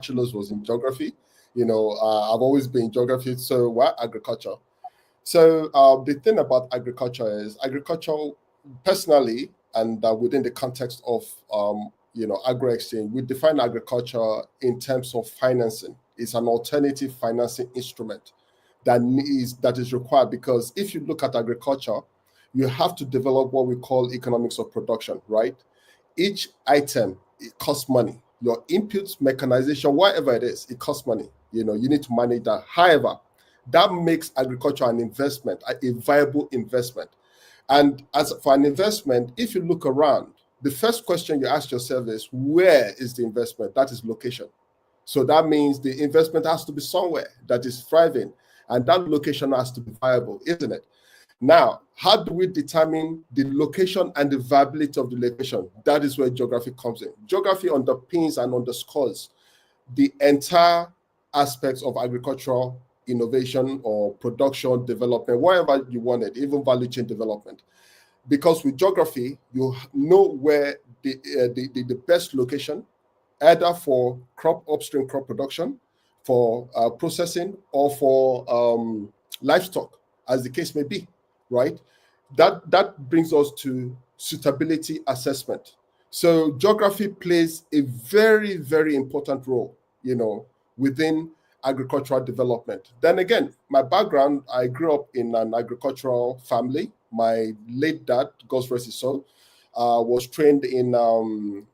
bachelor's was in geography. I've always been in geography. So what? Agriculture. So the thing about agriculture is agriculture, personally, and within the context of Agroxchange, we define agriculture in terms of financing. It's an alternative financing instrument that is required, because if you look at agriculture, you have to develop what we call economics of production, right? Each item, it costs money. Your inputs, mechanization, whatever it is, it costs money. You need to manage that. However, that makes agriculture an investment, a viable investment. And as for an investment, if you look around, the first question you ask yourself is, where is the investment? That is location. So that means the investment has to be somewhere that is thriving, and that location has to be viable, isn't it? Now, how do we determine the location and the viability of the location? That is where geography comes in. Geography underpins and underscores the entire aspects of agricultural innovation or production development, whatever you want it, even value chain development. Because with geography, you know where the best location, either for upstream crop production, for processing, or for livestock, as the case may be, right? That brings us to suitability assessment. So geography plays a very, very important role, within agricultural development. Then again, my background, I grew up in an agricultural family. My late dad, God rest his soul, was trained in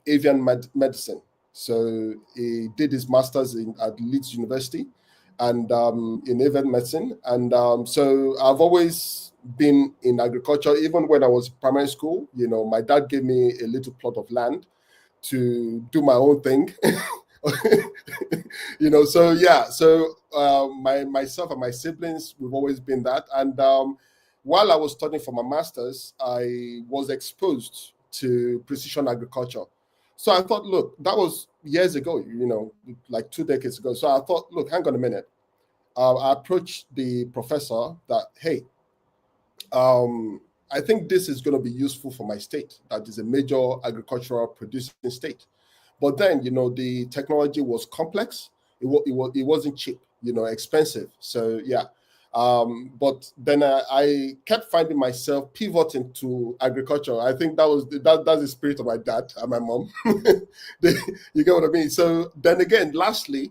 avian medicine. So he did his master's at Leeds University and in avian medicine. And so I've always been in agriculture. Even when I was in primary school, my dad gave me a little plot of land to do my own thing. So yeah, so myself and my siblings, we've always been that. And while I was studying for my master's, I was exposed to precision agriculture. So I thought, look, that was years ago, like 2 decades ago. So I thought, look, hang on a minute. I approached the professor that, hey, I think this is going to be useful for my state. That is a major agricultural producing state. But then, the technology was complex. It wasn't cheap, expensive. So yeah. But then I kept finding myself pivoting to agriculture. I think that's the spirit of my dad and my mom. You get what I mean? So then again, lastly,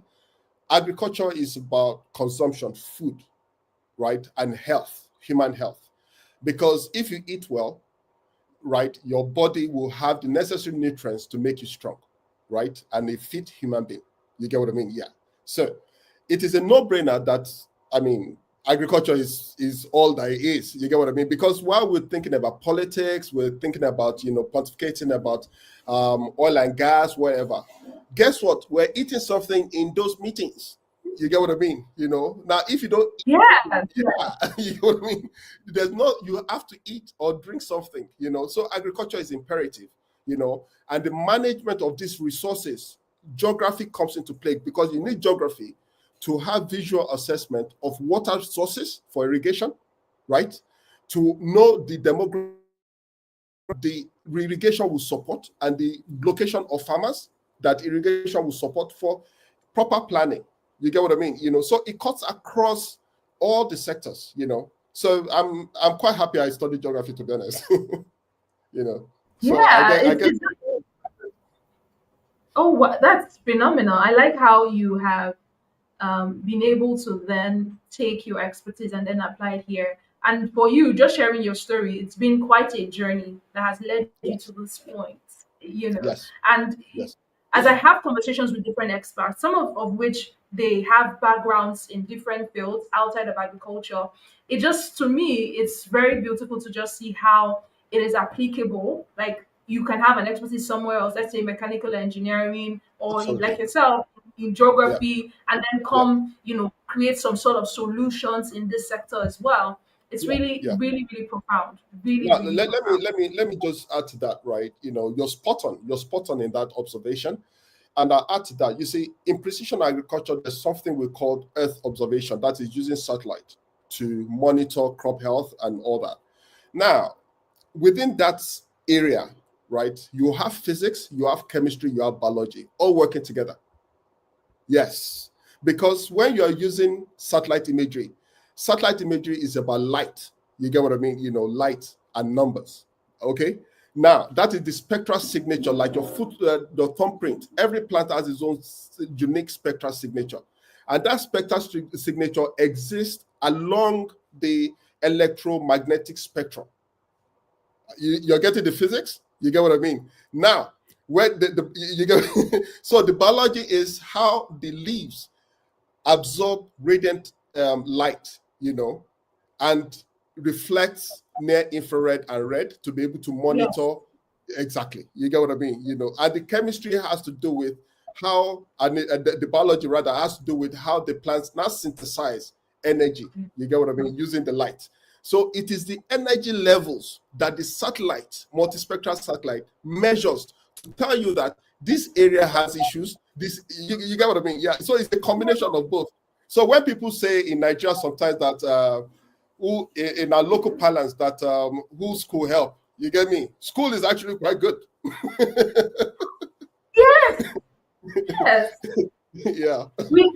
agriculture is about consumption, food, right? And health, human health. Because if you eat well, right, your body will have the necessary nutrients to make you strong, right? And a fit human being. You get what I mean? Yeah. So it is a no-brainer that, agriculture is all that it is. You get what I mean? Because while we're thinking about politics, we're thinking about, pontificating about oil and gas, whatever. Guess what? We're eating something in those meetings. You get what I mean? Now if you don't, yeah, you know what I mean? You have to eat or drink something. So agriculture is imperative. And the management of these resources, geography comes into play, because you need geography to have visual assessment of water sources for irrigation, right? To know the demographic the irrigation will support and the location of farmers that irrigation will support for proper planning. You get what I mean? So it cuts across all the sectors, So I'm quite happy I studied geography, to be honest. So yeah. I guess Oh, that's phenomenal. I like how you have been able to then take your expertise and then apply it here. And for you, just sharing your story, it's been quite a journey that has led you yes, to this point. yes, And yes, as I have conversations with different experts, some of which they have backgrounds in different fields outside of agriculture, it just, to me, it's very beautiful to just see how it is applicable. Like, you can have an expertise somewhere else, let's say mechanical engineering, or like absolutely. yourself in Yeah, geography, and then yeah, come, create some sort of solutions in this sector as well. It's yeah, really, yeah. really, really profound. Really, Now, really profound. let me just add to that, right? You're spot on. You're spot on in that observation. And I'll add to that. You see, in precision agriculture, there's something we call Earth observation, that is using satellite to monitor crop health and all that. Now, within that area, right, you have physics, you have chemistry, you have biology, all working together. Yes, because when you are using satellite imagery is about light. You get what I mean? Light and numbers. Okay. Now that is the spectral signature, like your foot, the thumbprint. Every plant has its own unique spectral signature, and that spectral signature exists along the electromagnetic spectrum. You're getting the physics. You get what I mean? Now, where you get so the biology is how the leaves absorb radiant light, and reflects near infrared and red to be able to Yes. monitor exactly. You get what I mean? And the chemistry has to do with how, and the biology rather has to do with how the plants now synthesize energy. You get what I mean? Using the light. So it is the energy levels that the satellite, multispectral satellite, measures to tell you that this area has issues. You get what I mean? Yeah. So it's a combination of both. So when people say in Nigeria sometimes that who in our local parlance that who school help, you get me? School is actually quite good. Yes. Yes. Yeah. With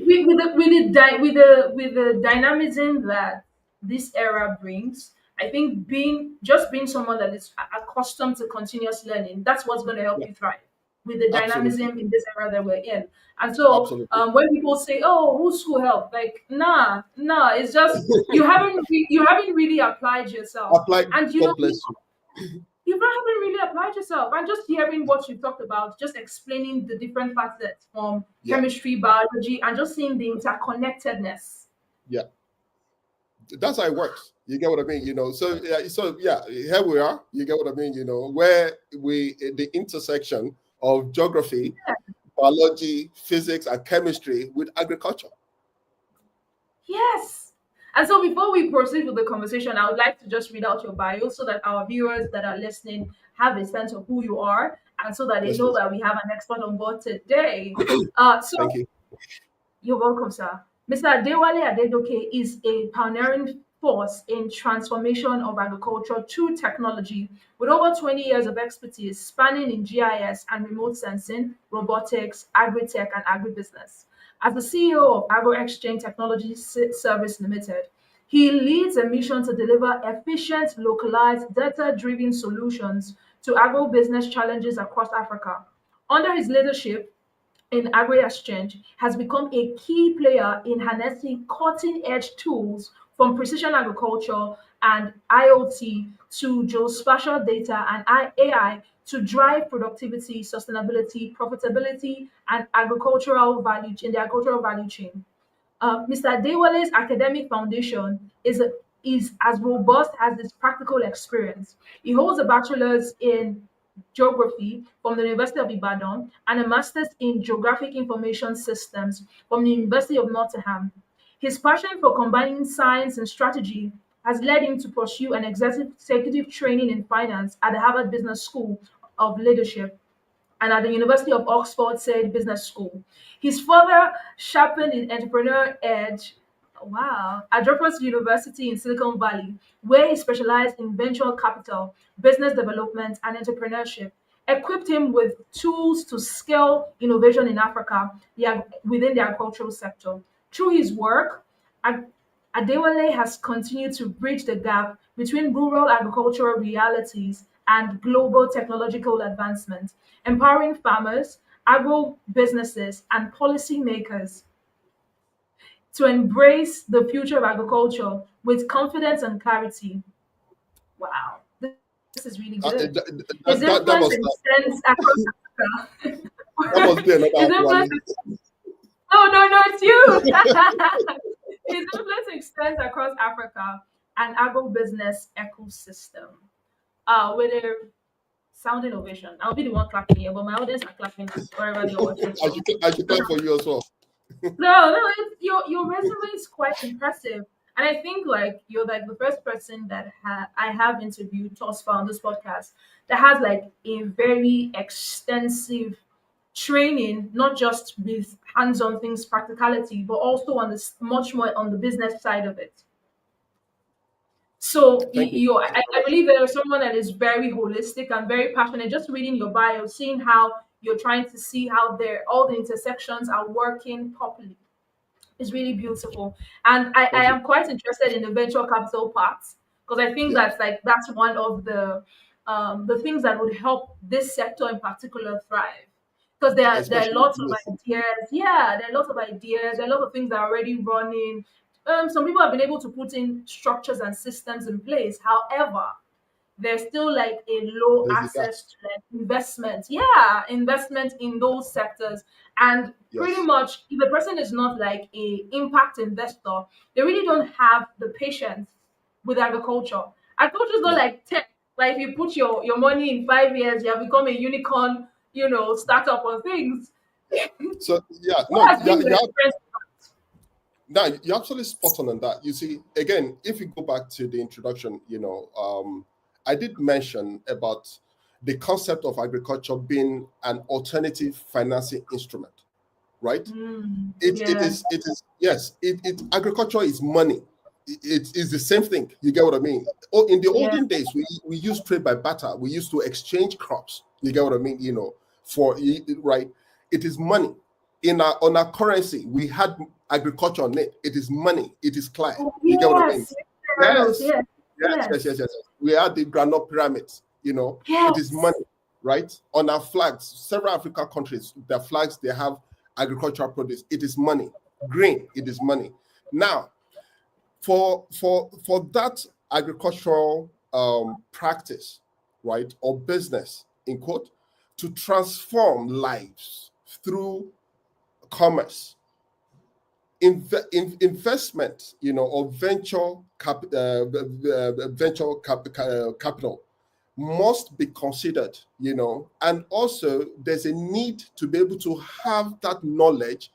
the dynamism that this era brings, I think being someone that is accustomed to continuous learning, that's what's going to help Yeah. you thrive with the Absolutely. dynamism in this era that we're in. And so, Absolutely. when people say, "Oh, who's who help?" Like, nah, it's just you haven't really applied yourself, Apply. and God bless you. you haven't really applied yourself. And just hearing what you talked about, just explaining the different facets from Yeah. chemistry, biology, and just seeing the interconnectedness. Yeah. That's how it works. You get what I mean? So yeah, here we are. You get what I mean? Where we the intersection of geography, biology, physics, and chemistry with agriculture. Yes. And so before we proceed with the conversation, I would like to just read out your bio so that our viewers that are listening have a sense of who you are and so that they Yes, know please. that we have an expert on board today. Thank So you. you're welcome, sir. Mr. Adewale Adegoke is a pioneering force in transformation of agriculture through technology, with over 20 years of expertise spanning in GIS and remote sensing, robotics, agritech, and agribusiness. As the CEO of Agroxchange Technology Service Limited, he leads a mission to deliver efficient, localized, data-driven solutions to agribusiness challenges across Africa. Under his leadership, in Agri-Exchange has become a key player in harnessing cutting-edge tools from precision agriculture and IoT to geospatial data and AI to drive productivity, sustainability, profitability, and the agricultural value chain. Mr. Adewale's academic foundation is as robust as his practical experience. He holds a bachelor's in geography from the University of Ibadan and a master's in geographic information systems from the University of Nottingham. His passion for combining science and strategy has led him to pursue an executive training in finance at the Harvard Business School of Leadership and at the University of Oxford said Business School. He's further sharpened his entrepreneur edge. Wow. At Rutgers University in Silicon Valley, where he specialized in venture capital, business development, and entrepreneurship, equipped him with tools to scale innovation in Africa within the agricultural sector. Through his work, Adewale has continued to bridge the gap between rural agricultural realities and global technological advancement, empowering farmers, agro businesses, and policymakers to embrace the future of agriculture with confidence and clarity. Wow, this is really good. His That influence was extends across that Africa. must be another His influence Adewale. Oh no, it's you. His influence extends across Africa and agribusiness ecosystem. With a sound innovation. I'll be the one clapping here, but my audience are clapping wherever they're watching from. I should clap for you as well. No, your resume is quite impressive, and I think like you're like the first person that I have interviewed thus far on this podcast that has like a very extensive training, not just with hands-on things, practicality, but also on this much more on the business side of it. So Thank you. I believe there is someone that is very holistic and very passionate. Just reading your bio, seeing how You're trying to see how all the intersections are working properly. It's really beautiful. And I Thank you. am quite interested in the venture capital part, because I think Yeah, that's one of the things that would help this sector in particular thrive. Because there are especially lots of youth. ideas. Yeah, there are lots of ideas. There are a lot of things that are already running. Some people have been able to put in structures and systems in place. However, there's still like a low There's a gap. access to like investment. Yeah, investment in those sectors. And pretty Yes. much if the person is not like a impact investor, they really don't have the patience with agriculture. Agriculture is not Yeah. like tech. Like if you put your money in 5 years, you have become a unicorn, startup or things. So yeah, What no, has been your experience? no, you're absolutely spot on that. You see, again, if you go back to the introduction, I did mention about the concept of agriculture being an alternative financing instrument, right? Yeah, It is yes, agriculture is money. It is the same thing. You get what I mean? Oh, in the yeah, olden days, we used trade by barter. We used to exchange crops. You get what I mean? For right, it is money. In our currency, we had agriculture on it. It is money. It is clear. oh, You get what I mean? yes, Yes, yes, yes, yes. We had the granite pyramids. It is yes. money, right? On our flags, several African countries, their flags, they have agricultural produce. It is money. Grain, it is money. Now, for that agricultural practice, right, or business, in quote, to transform lives through commerce, investment, or capital must be considered, and also there's a need to be able to have that knowledge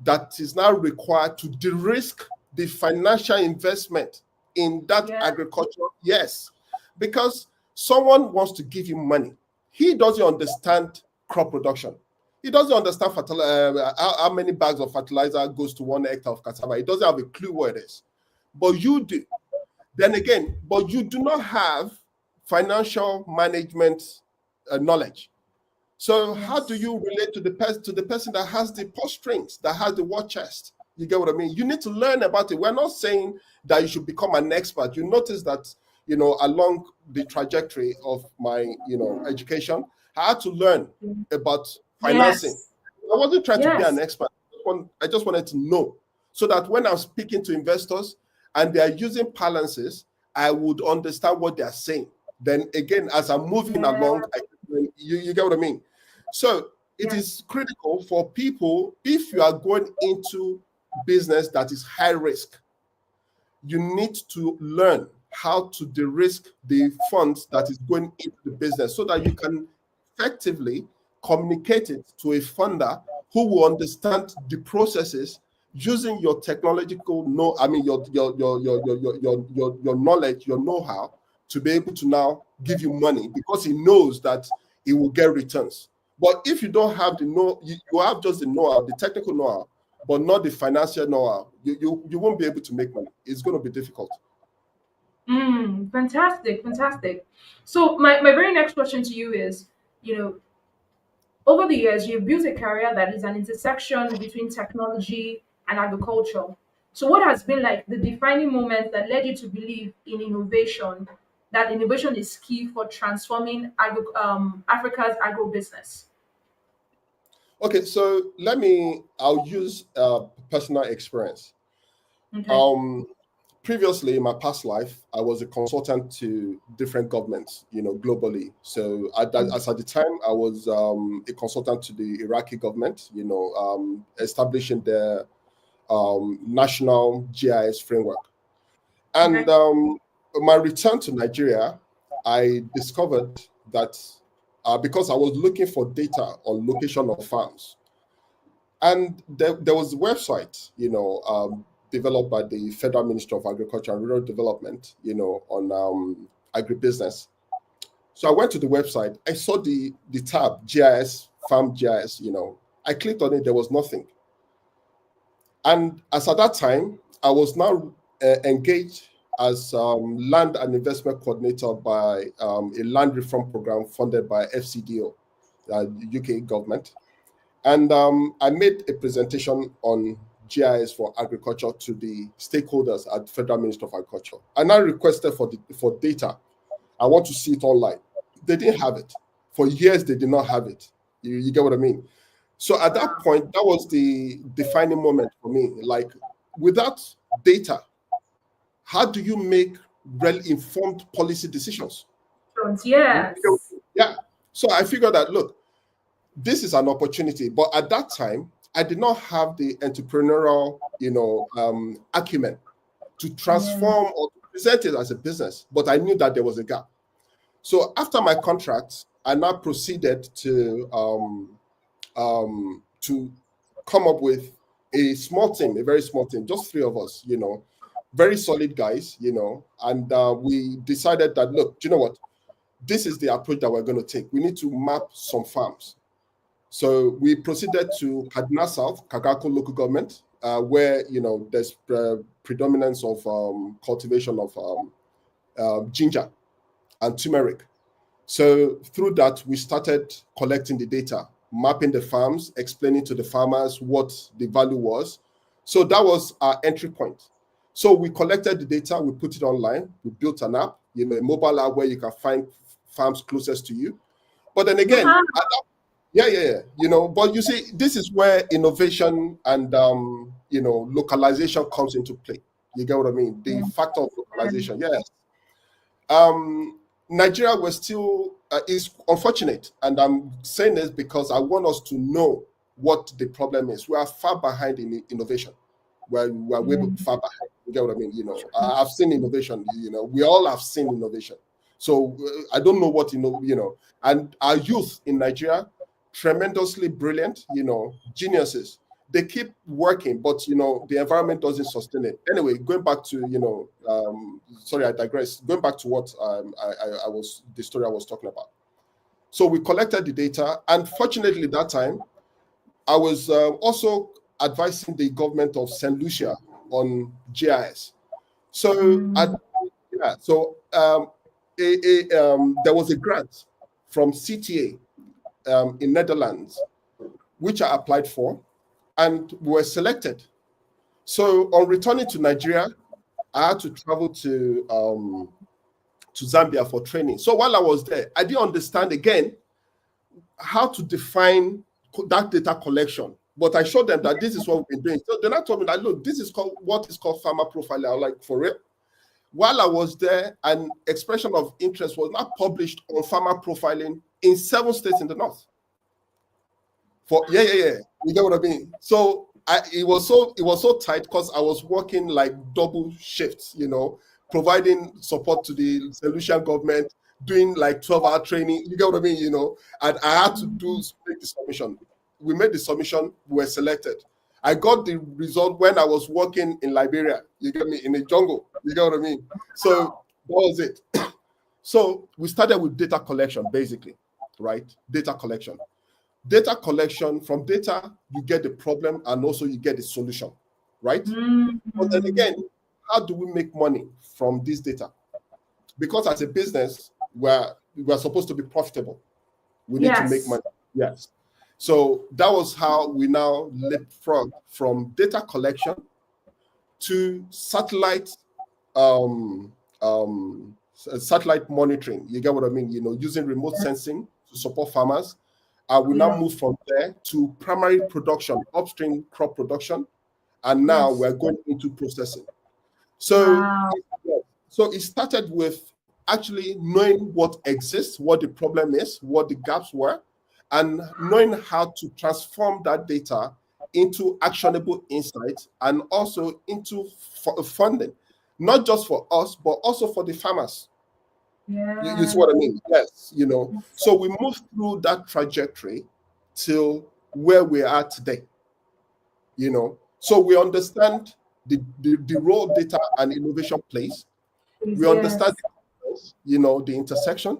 that is now required to de-risk the financial investment in that Yeah, agriculture. Yes, because someone wants to give you money. He doesn't understand crop production. He doesn't understand how many bags of fertilizer goes to 1 hectare of cassava. He doesn't have a clue what it is. But you do. Then again, but you do not have financial management knowledge. So how do yes. you relate to the person that has the purse strings, that has the war chest? You get what I mean? You need to learn about it. We're not saying that you should become an expert. You notice that, along the trajectory of my, education, I had to learn about financing. Yes. I wasn't trying to be an Yes. expert. I just wanted to know so that when I'm speaking to investors and they are using balances, I would understand what they are saying. Then again, as I'm moving Yeah. along, you get what I mean? So it Yeah. is critical for people, if you are going into business that is high risk, you need to learn how to de-risk the funds that is going into the business so that you can effectively communicate it to a funder who will understand the processes using your technological know I mean your knowledge, your know-how, to be able to now give you money because he knows that he will get returns. But if you don't have the know, you have just the know-how, the technical know-how, but not the financial know-how, you won't be able to make money. It's going to be difficult. Fantastic, fantastic. So my very next question to you is, you know, over the years, you've built a career that is an intersection between technology and agriculture. So what has been like the defining moment that led you to believe in innovation, that innovation is key for transforming Africa's agribusiness? Okay, so I'll use personal experience. Okay. Um, Previously in my past life, I was a consultant to different governments, globally. So as at the time, I was a consultant to the Iraqi government, establishing their national GIS framework. And Okay. my return to Nigeria, I discovered that because I was looking for data on location of farms, and there was a website, developed by the Federal Ministry of Agriculture and Rural Development, on agribusiness. So I went to the website. I saw the tab GIS, farm GIS. I clicked on it. There was nothing. And as at that time, I was now engaged as land and investment coordinator by a land reform program funded by FCDO. UK government. And I made a presentation on GIS for agriculture to the stakeholders at Federal Ministry of Agriculture. And I requested for data. I want to see it online. They didn't have it. For years, they did not have it. You get what I mean? So at that point, that was the defining moment for me. Like, without data, how do you make well-informed policy decisions? Yes. Yeah. So I figured that, look, this is an opportunity. But at that time, I did not have the entrepreneurial, acumen to transform or to present it as a business. But I knew that there was a gap. So after my contract, I now proceeded to come up with a small team, a very small team, just 3 of us, very solid guys, and we decided that, look, do you know what? This is the approach that we're going to take. We need to map some farms. So we proceeded to Kaduna South, Kagako local government, where, there's predominance of cultivation of ginger and turmeric. So through that, we started collecting the data, mapping the farms, explaining to the farmers what the value was. So that was our entry point. So we collected the data, we put it online, we built an app, a mobile app where you can find farms closest to you. But then again, but you see, this is where innovation and localization comes into play. You get what I mean? The factor of localization, yes. Nigeria was still is unfortunate, and I'm saying this because I want us to know what the problem is. We are far behind in innovation. We are way far behind. You get what I mean? I've seen innovation. We all have seen innovation. So I don't know what and our youth in Nigeria, tremendously brilliant, geniuses. They keep working, but the environment doesn't sustain it. Anyway, going back to sorry, I digress. Going back to what the story I was talking about. So we collected the data, and fortunately that time, I was also advising the government of St. Lucia on GIS. So there was a grant from CTA in Netherlands, which I applied for, and we were selected. So on returning to Nigeria, I had to travel to Zambia for training. So while I was there, I didn't understand again how to define that data collection. But I showed them that this is what we've been doing. So then I told me that, look, this is what is called farmer profiling. I was like, for real? While I was there, an expression of interest was not published on farmer profiling in 7 states in the north. You get what I mean? So it was so tight because I was working like double shifts, providing support to the St. Lucian government, doing like 12-hour training. You get what I mean? And I had to make the submission. We made the submission. We were selected. I got the result when I was working in Liberia. You get me? In the jungle. You get what I mean? So that was it. So we started with data collection, basically, right? Data collection. Data collection, from data, you get the problem and also you get the solution, right? But then again, how do we make money from this data? Because as a business, we're supposed to be profitable. We need to make money. Yes. So that was how we now leapfrog from data collection to satellite satellite monitoring. You get what I mean? Using remote sensing to support farmers. We now move from there to primary production, upstream crop production, and now we're going into processing. So, so it started with actually knowing what exists, what the problem is, what the gaps were, and knowing how to transform that data into actionable insights and also into funding, not just for us, but also for the farmers. You see what I mean? Yes, So we moved through that trajectory till where we are today. So we understand the role data and innovation plays. We understand the intersection.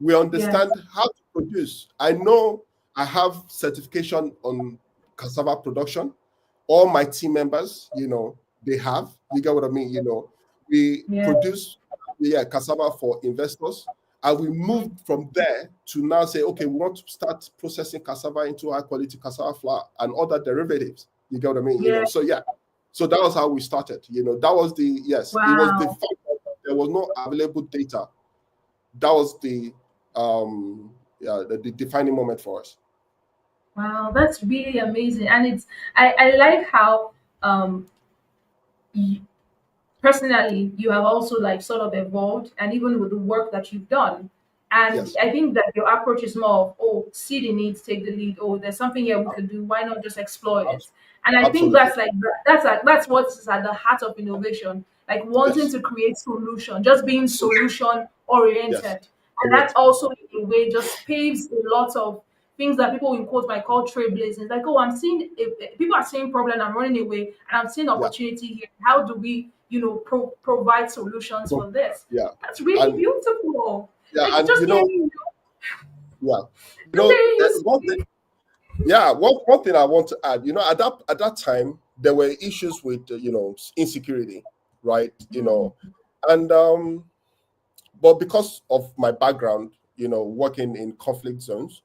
We understand how to produce. I know I have certification on cassava production. All my team members, they have. You get what I mean? We produce cassava for investors, And we moved from there to now say, okay, we want to start processing cassava into high quality cassava flour and other derivatives. You get what I mean? Yeah. So yeah. So that was how we started. That was it was the Wow. fact that there was no available data. That was the defining moment for us. Wow, that's really amazing. And I like how um y- personally you have also like sort of evolved, and even with the work that you've done, and Yes, I think that your approach is more of, oh, see the needs, take the lead. Oh, there's something here we could do, why not just explore it? abs- And I think absolutely. that's like that's what's at the heart of innovation, like wanting Yes, to create solution, just being solution yes, oriented. And that correct. also in a way just paves a lot of things that people in quote might call trailblazing. Like, oh, I'm seeing people are seeing problem, I'm running away, and I'm seeing Yeah, opportunity here. How do we, provide solutions for this? yeah, That's really and beautiful. yeah, Like and just hearing yeah, just hearing you one thing. speak. Yeah, one thing I want to add, at that time there were issues with insecurity, right? And but because of my background, working in conflict zones,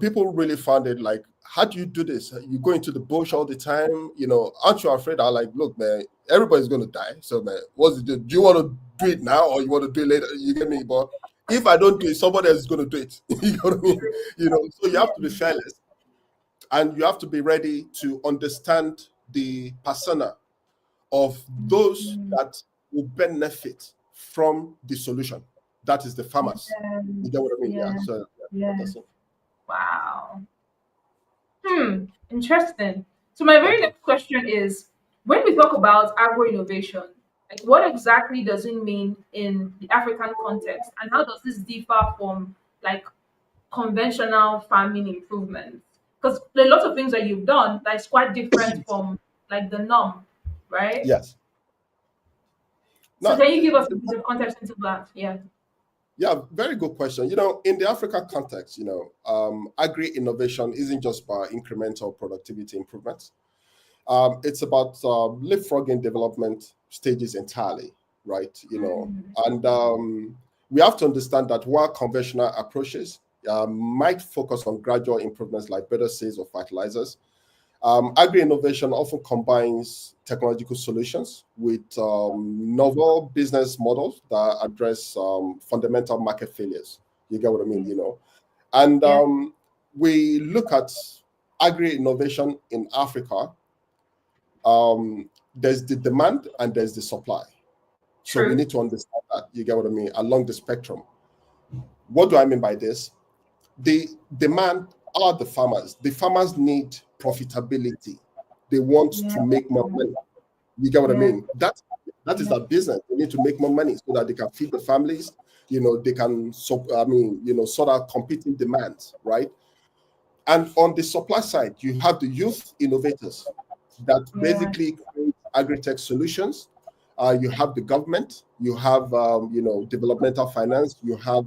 people really found it like, how do you do this? You go into the bush all the time, aren't you afraid? I like, look, man, everybody's gonna die. So man, what's it do? Do you want to do it now or you want to do it later? You get me? But if I don't do it, somebody else is gonna do it. You know what I mean? So you have to be fearless and you have to be ready to understand the persona of those that will benefit from the solution. That is the farmers. You get what I mean? Yeah. Yeah, So yeah. that's it. Wow. Interesting. So my very Thank you. next question is, when we talk about agro innovation, like what exactly does it mean in the African context, and how does this differ from like conventional farming improvements? Because a lot of things that you've done that's quite different from like the norm, right? Yes. So No, can you give us a bit of context into that? Yeah. yeah, very good question. In the African context, agri-innovation isn't just about incremental productivity improvements. It's about leapfrogging development stages entirely, right? And we have to understand that while conventional approaches might focus on gradual improvements like better sales of fertilizers, agri-innovation often combines technological solutions with novel business models that address fundamental market failures. You get what I mean, And Yeah. we look at agri-innovation in Africa. There's the demand and there's the supply. So we True. need to understand that. You get what I mean? Along the spectrum. What do I mean by this? The demand are the farmers. The farmers need profitability. They want Yeah. to make more money. You get what I Yeah. mean? That is Yeah. their business. They need to make more money so that they can feed the families. They can sort out competing demands, right? And on the supply side, you have the youth innovators that Yeah. basically create agri-tech solutions. You have the government, you have developmental finance, you have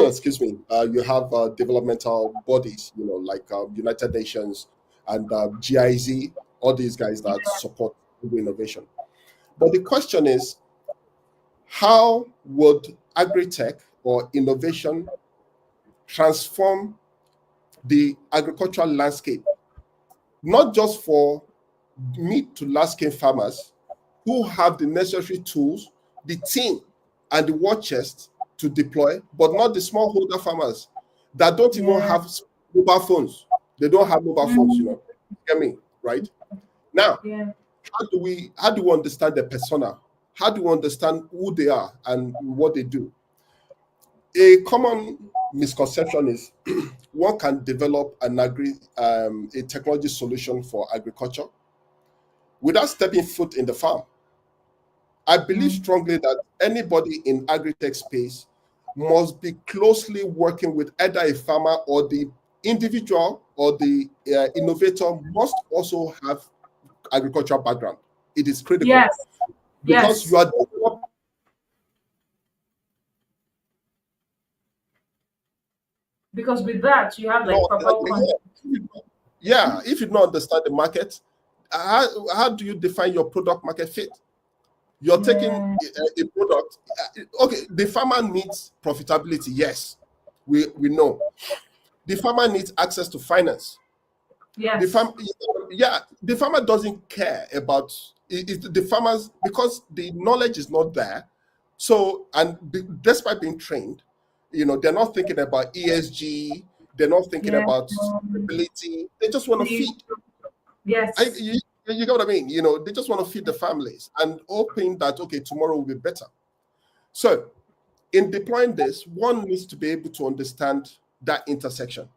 excuse me, you have developmental bodies, like United Nations and GIZ, all these guys that support innovation. But the question is, how would agri-tech or innovation transform the agricultural landscape, not just for mid to large scale farmers who have the necessary tools, the team, and the war chest to deploy, but not the smallholder farmers that don't even Yeah. have mobile phones. They don't have mobile phones, Mhm. You get me, right? Now, Yeah. how do we understand their persona? How do we understand who they are and what they do? A common misconception is one can develop a technology solution for agriculture without stepping foot in the farm. I believe Mm. strongly that anybody in agri-tech space must be closely working with either a farmer, or the individual or the innovator must also have agricultural background. It is critical Yes. because you Yes. are developing. Because with that, you have like proper content. Yeah, if you don't understand the market, how do you define your product market fit? You're taking Yeah. a product. Okay, the farmer needs profitability. Yes, we know. The farmer needs access to finance. The Yes. farm, yeah, the farmer doesn't care about the farmers because the knowledge is not there. So, and despite being trained, they're not thinking about ESG. They're not thinking Yeah. about sustainability. They just want to The- feed. Yes. You get what I mean? They just want to feed the families and hoping that okay, tomorrow will be better. So, in deploying this, one needs to be able to understand that intersection.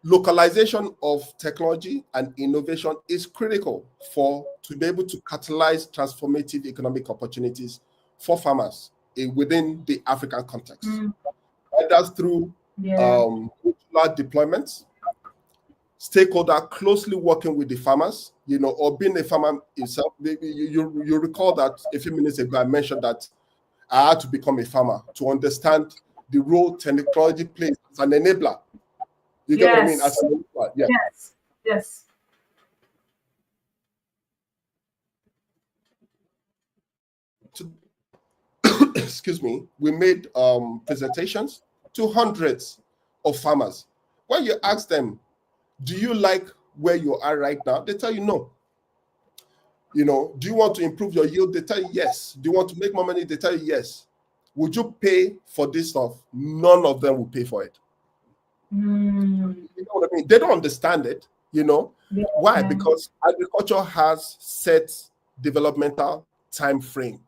Localization of technology and innovation is critical to be able to catalyze transformative economic opportunities for farmers within the African context. Mm. And that's through Yeah. modular deployments, stakeholder closely working with the farmers, or being a farmer himself. You recall that a few minutes ago I mentioned that I had to become a farmer to understand the role technology plays as an enabler. You get what I mean? As Yes. an enabler, yeah. Yes. Yes. To, excuse me, we made presentations to hundreds of farmers. When you ask them, do you like where you are right now? They tell you no. Do you want to improve your yield? They tell you yes. Do you want to make more money? They tell you yes. Would you pay for this stuff? None of them will pay for it. Mm. You know what I mean? They don't understand it. Yeah. Why? Because agriculture has set developmental time frame.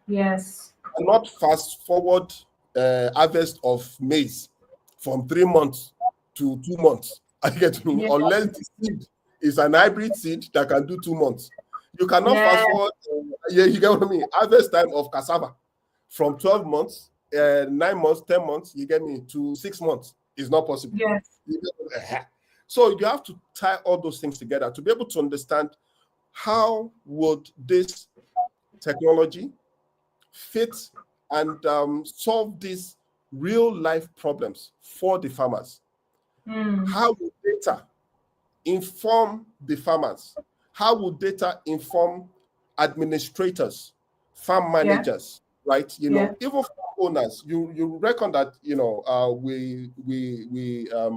Yes. Not fast forward harvest of maize from 3 months to 2 months. I get me, Yeah. unless the seed is an hybrid seed that can do 2 months. You cannot Yeah. fast forward. Yeah, you get what I mean. Harvest time of cassava from 12 months, 9 months, 10 months. You get me, to 6 months is not possible. Yes. So you have to tie all those things together to be able to understand how would this technology fit and solve these real life problems for the farmers. Mm. How will data inform the farmers? How will data inform administrators, farm Yeah. managers, right? Yeah. Even farm owners. You reckon that we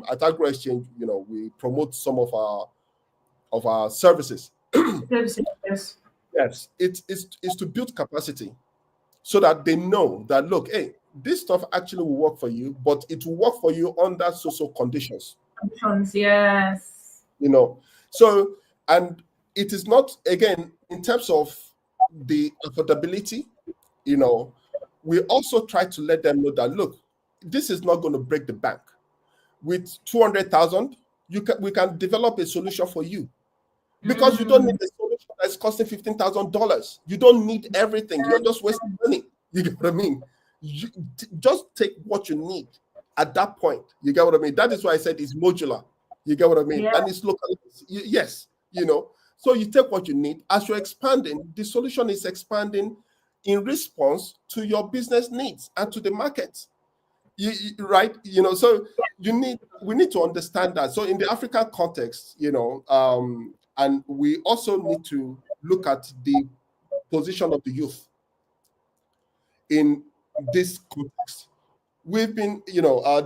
at Agroxchange, we promote some of our services. Yes. Yes. Yes, it's to build capacity so that they know that look, hey, this stuff actually will work for you, but it will work for you under social conditions. Conditions. Yes. you know so, and it is not, again, in terms of the affordability. We also try to let them know that look, this is not going to break the bank. With 200,000, we can develop a solution for you, because you don't need Mm. a solution that's costing $15,000. You don't need everything. You're just wasting money. You get what I mean? Just take what you need at that point. You get what I mean? That is why I said it's modular. You get what I mean? Yeah. And it's localized. Yes. So you take what you need. As you're expanding, the solution is expanding in response to your business needs and to the market. Right? So we need to understand that. So in the African context, and we also need to look at the position of the youth in this context. We've been,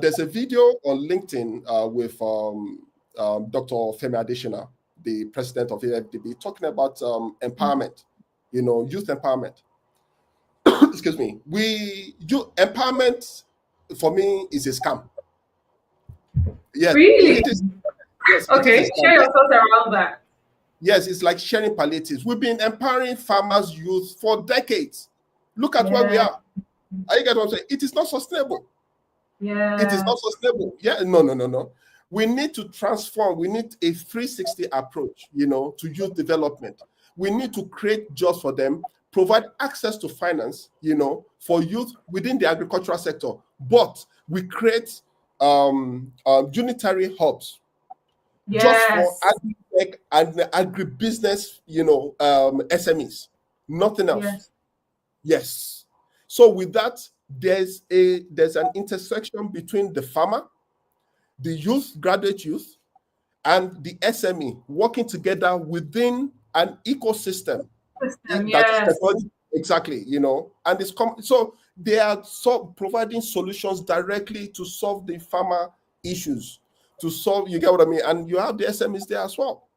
there's a video on LinkedIn with Dr. Femi Adesina, the president of AFDB, talking about empowerment, youth empowerment. Excuse me. Youth empowerment for me is a scam. Yes, Really? it is. Yes, it is a Okay. scam. Share your thoughts around that. Yes, it's like sharing palliatives. We've been empowering farmers' youth for decades. Look at where we Yeah. are. Are you get what I'm saying? It is not sustainable. It is not Yes. sustainable. Yeah, no, no, no, no. We need to transform. We need a 360 approach, to youth development. We need to create jobs for them, provide access to finance, for youth within the agricultural sector. But we create unitary hubs just for Yes. agritech and agribusiness, SMEs, nothing else. Yes. Yes. So with that, there's an intersection between the farmer, the youth, graduate youth, and the SME working together within an ecosystem. System, that is yes. technology exactly, and so they are providing solutions directly to solve the farmer issues, to solve, you get what I mean, and you have the SMEs there as well,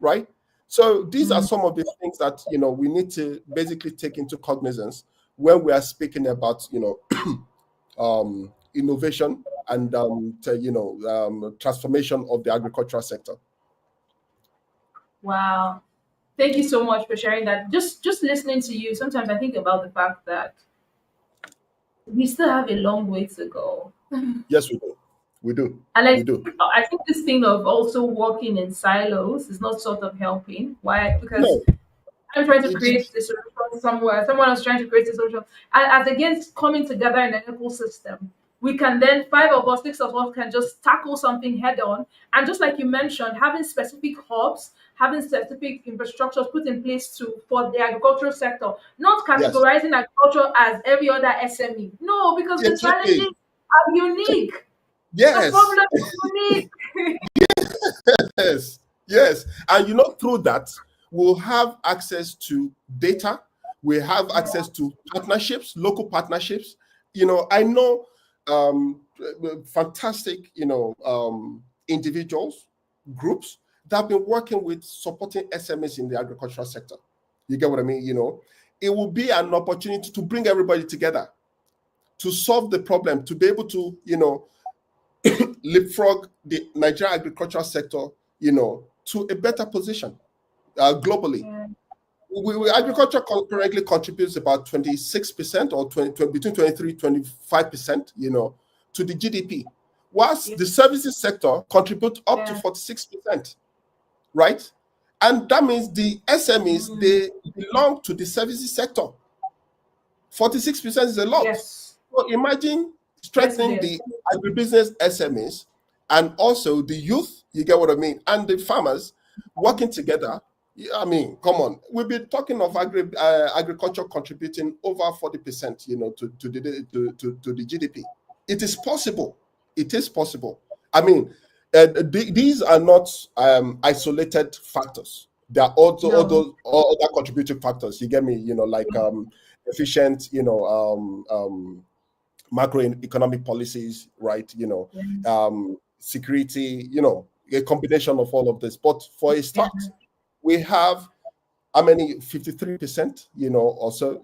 right? So these are Mm. some of the things that we need to basically take into cognizance when we are speaking about innovation and transformation of the agricultural sector. Wow. Thank you so much for sharing that. Just listening to you, sometimes I think about the fact that we still have a long way to go. Yes, we do. We do. And We do. I think this thing of also working in silos is not sort of helping. Why? Because No, I'm trying to it create a solution somewhere. Someone else trying to create a solution. And as against coming together in an ecosystem, we can then, five of us, six of us can just tackle something head on. And just like you mentioned, having specific hubs, having specific infrastructures put in place for the agricultural sector, not yes, categorizing agriculture as every other SME. No, because the exactly. challenges are unique. The Yes, problem is unique. yes, yes. And through that, we'll have access to data. We have access to partnerships, local partnerships. I know fantastic, individuals, groups that have been working with supporting SMEs in the agricultural sector. You get what I mean? It will be an opportunity to bring everybody together to solve the problem, to be able to, leapfrog the Nigerian agricultural sector, to a better position globally. Yeah. Agriculture currently contributes about 26% or between 23 25%, to the GDP, whilst Yeah. the services sector contributes up to Yeah. 46%, right? And that means the SMEs, Mm. they belong to the services sector. 46% is a lot. Yes. So imagine Yes, it strengthening is. the agribusiness SMEs and also the youth, you get what I mean, and the farmers working together. I mean, come on. We've been talking of agriculture contributing over 40%, to the GDP. It is possible. It is possible. I mean, these are not isolated factors. There are also No. other contributing factors. You get me? Like efficient, macroeconomic policies, right? Yes. Security, a combination of all of this. But for a Yeah. start, we have how many? 53%, or so,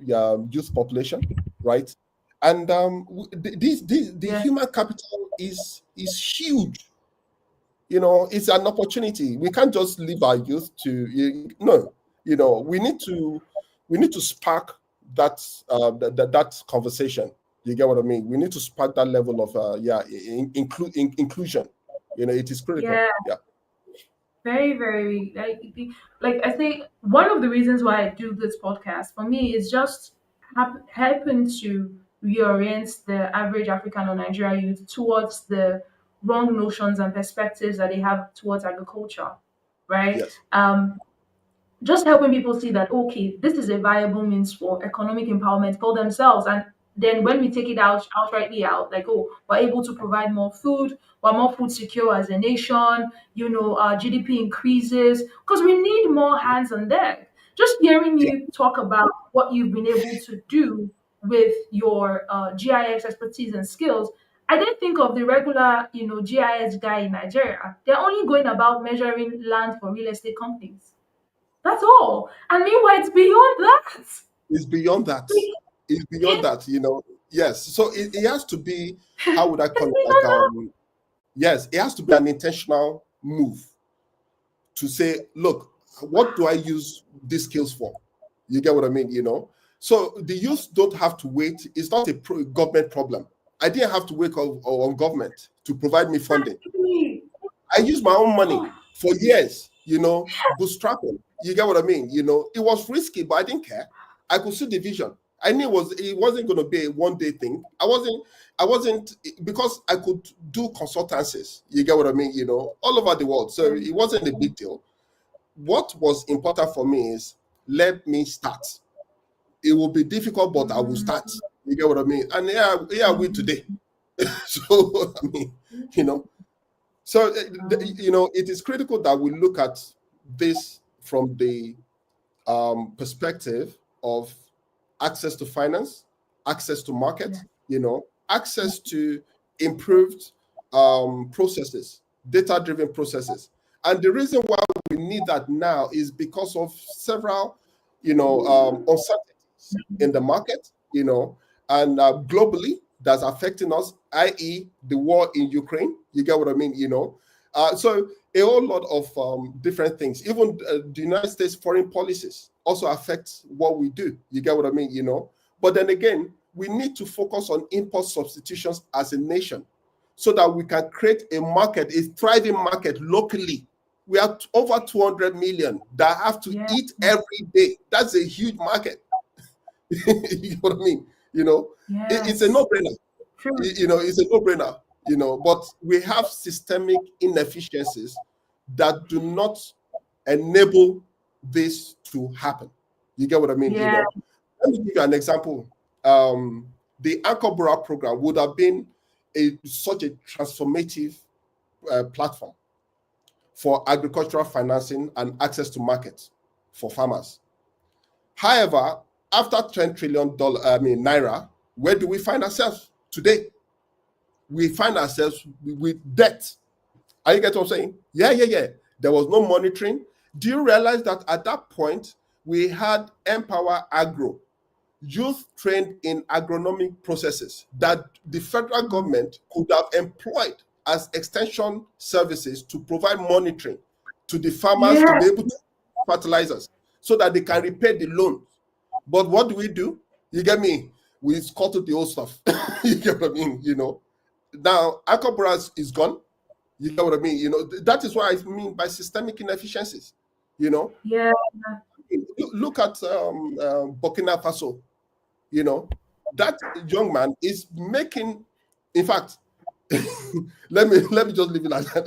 youth population, right? And the Yes. human capital is huge. It's an opportunity. We can't just leave our youth to no. We need to spark that conversation. You get what I mean? We need to spark that level of inclusion. It is critical. Yeah. Yeah. Very, very like I think one of the reasons why I do this podcast for me is just helping to reorient the average African or Nigerian youth towards the wrong notions and perspectives that they have towards agriculture, right? Yes. Just helping people see that okay, this is a viable means for economic empowerment for themselves, and then when we take it outrightly out, like oh, we're able to provide more food, we're more food secure as a nation, our GDP increases because we need more hands on deck. Just hearing Yeah. you talk about what you've been able to do with your GIS expertise and skills, I didn't think of the regular GIS guy in Nigeria. They're only going about measuring land for real estate companies. That's all. And meanwhile, it's beyond that. It's beyond that. It's beyond It, that. Yes. So it has to be, how would I call it's it? Like beyond yes, it has to be an intentional move to say, look, what do I use these skills for? You get what I mean? So the youth don't have to wait. It's not a government problem. I didn't have to wait on government to provide me funding. that. I used my own money Oh, for years, bootstrapping. You get what I mean? It was risky, but I didn't care. I could see the vision. I knew it wasn't going to be a one-day thing. I wasn't because I could do consultancies. You get what I mean? All over the world. So yeah. it wasn't a big deal. What was important for me is let me start. It will be difficult, but I will start. You get what I mean? And here we today. So I mean, you know, so, Um, it is critical that we look at this from the perspective of access to finance, access to market, access to improved processes, data-driven processes. And the reason why we need that now is because of several, uncertainties in the market, and globally that's affecting us, i.e., the war in Ukraine. You get what I mean? So a whole lot of different things. Even the United States foreign policies also affect what we do. You get what I mean? But then again, we need to focus on import substitutions as a nation so that we can create a market, a thriving market locally. We have over 200 million that have to eat every day. That's a huge market. You know what I mean? It's a no-brainer. It's a no-brainer. But we have systemic inefficiencies that do not enable this to happen. You get what I mean? Yeah. Let me give you an example. The Anchor program would have been such a transformative platform for agricultural financing and access to markets for farmers. However, after $10 trillion, naira, where do we find ourselves today? We find ourselves with debt. Are you getting what I'm saying? Yeah. There was no monitoring. Do you realize that at that point, we had Empower Agro, youth trained in agronomic processes that the federal government could have employed as extension services to provide monitoring to the farmers to be able to fertilizers so that they can repay the loan. But what do? You get me? We scuttle the old stuff. You get what I mean? Now Agribusiness is gone. You get what I mean? That is what I mean by systemic inefficiencies. Yeah. Look at Burkina Faso. That young man is making. In fact, let me just leave it like that.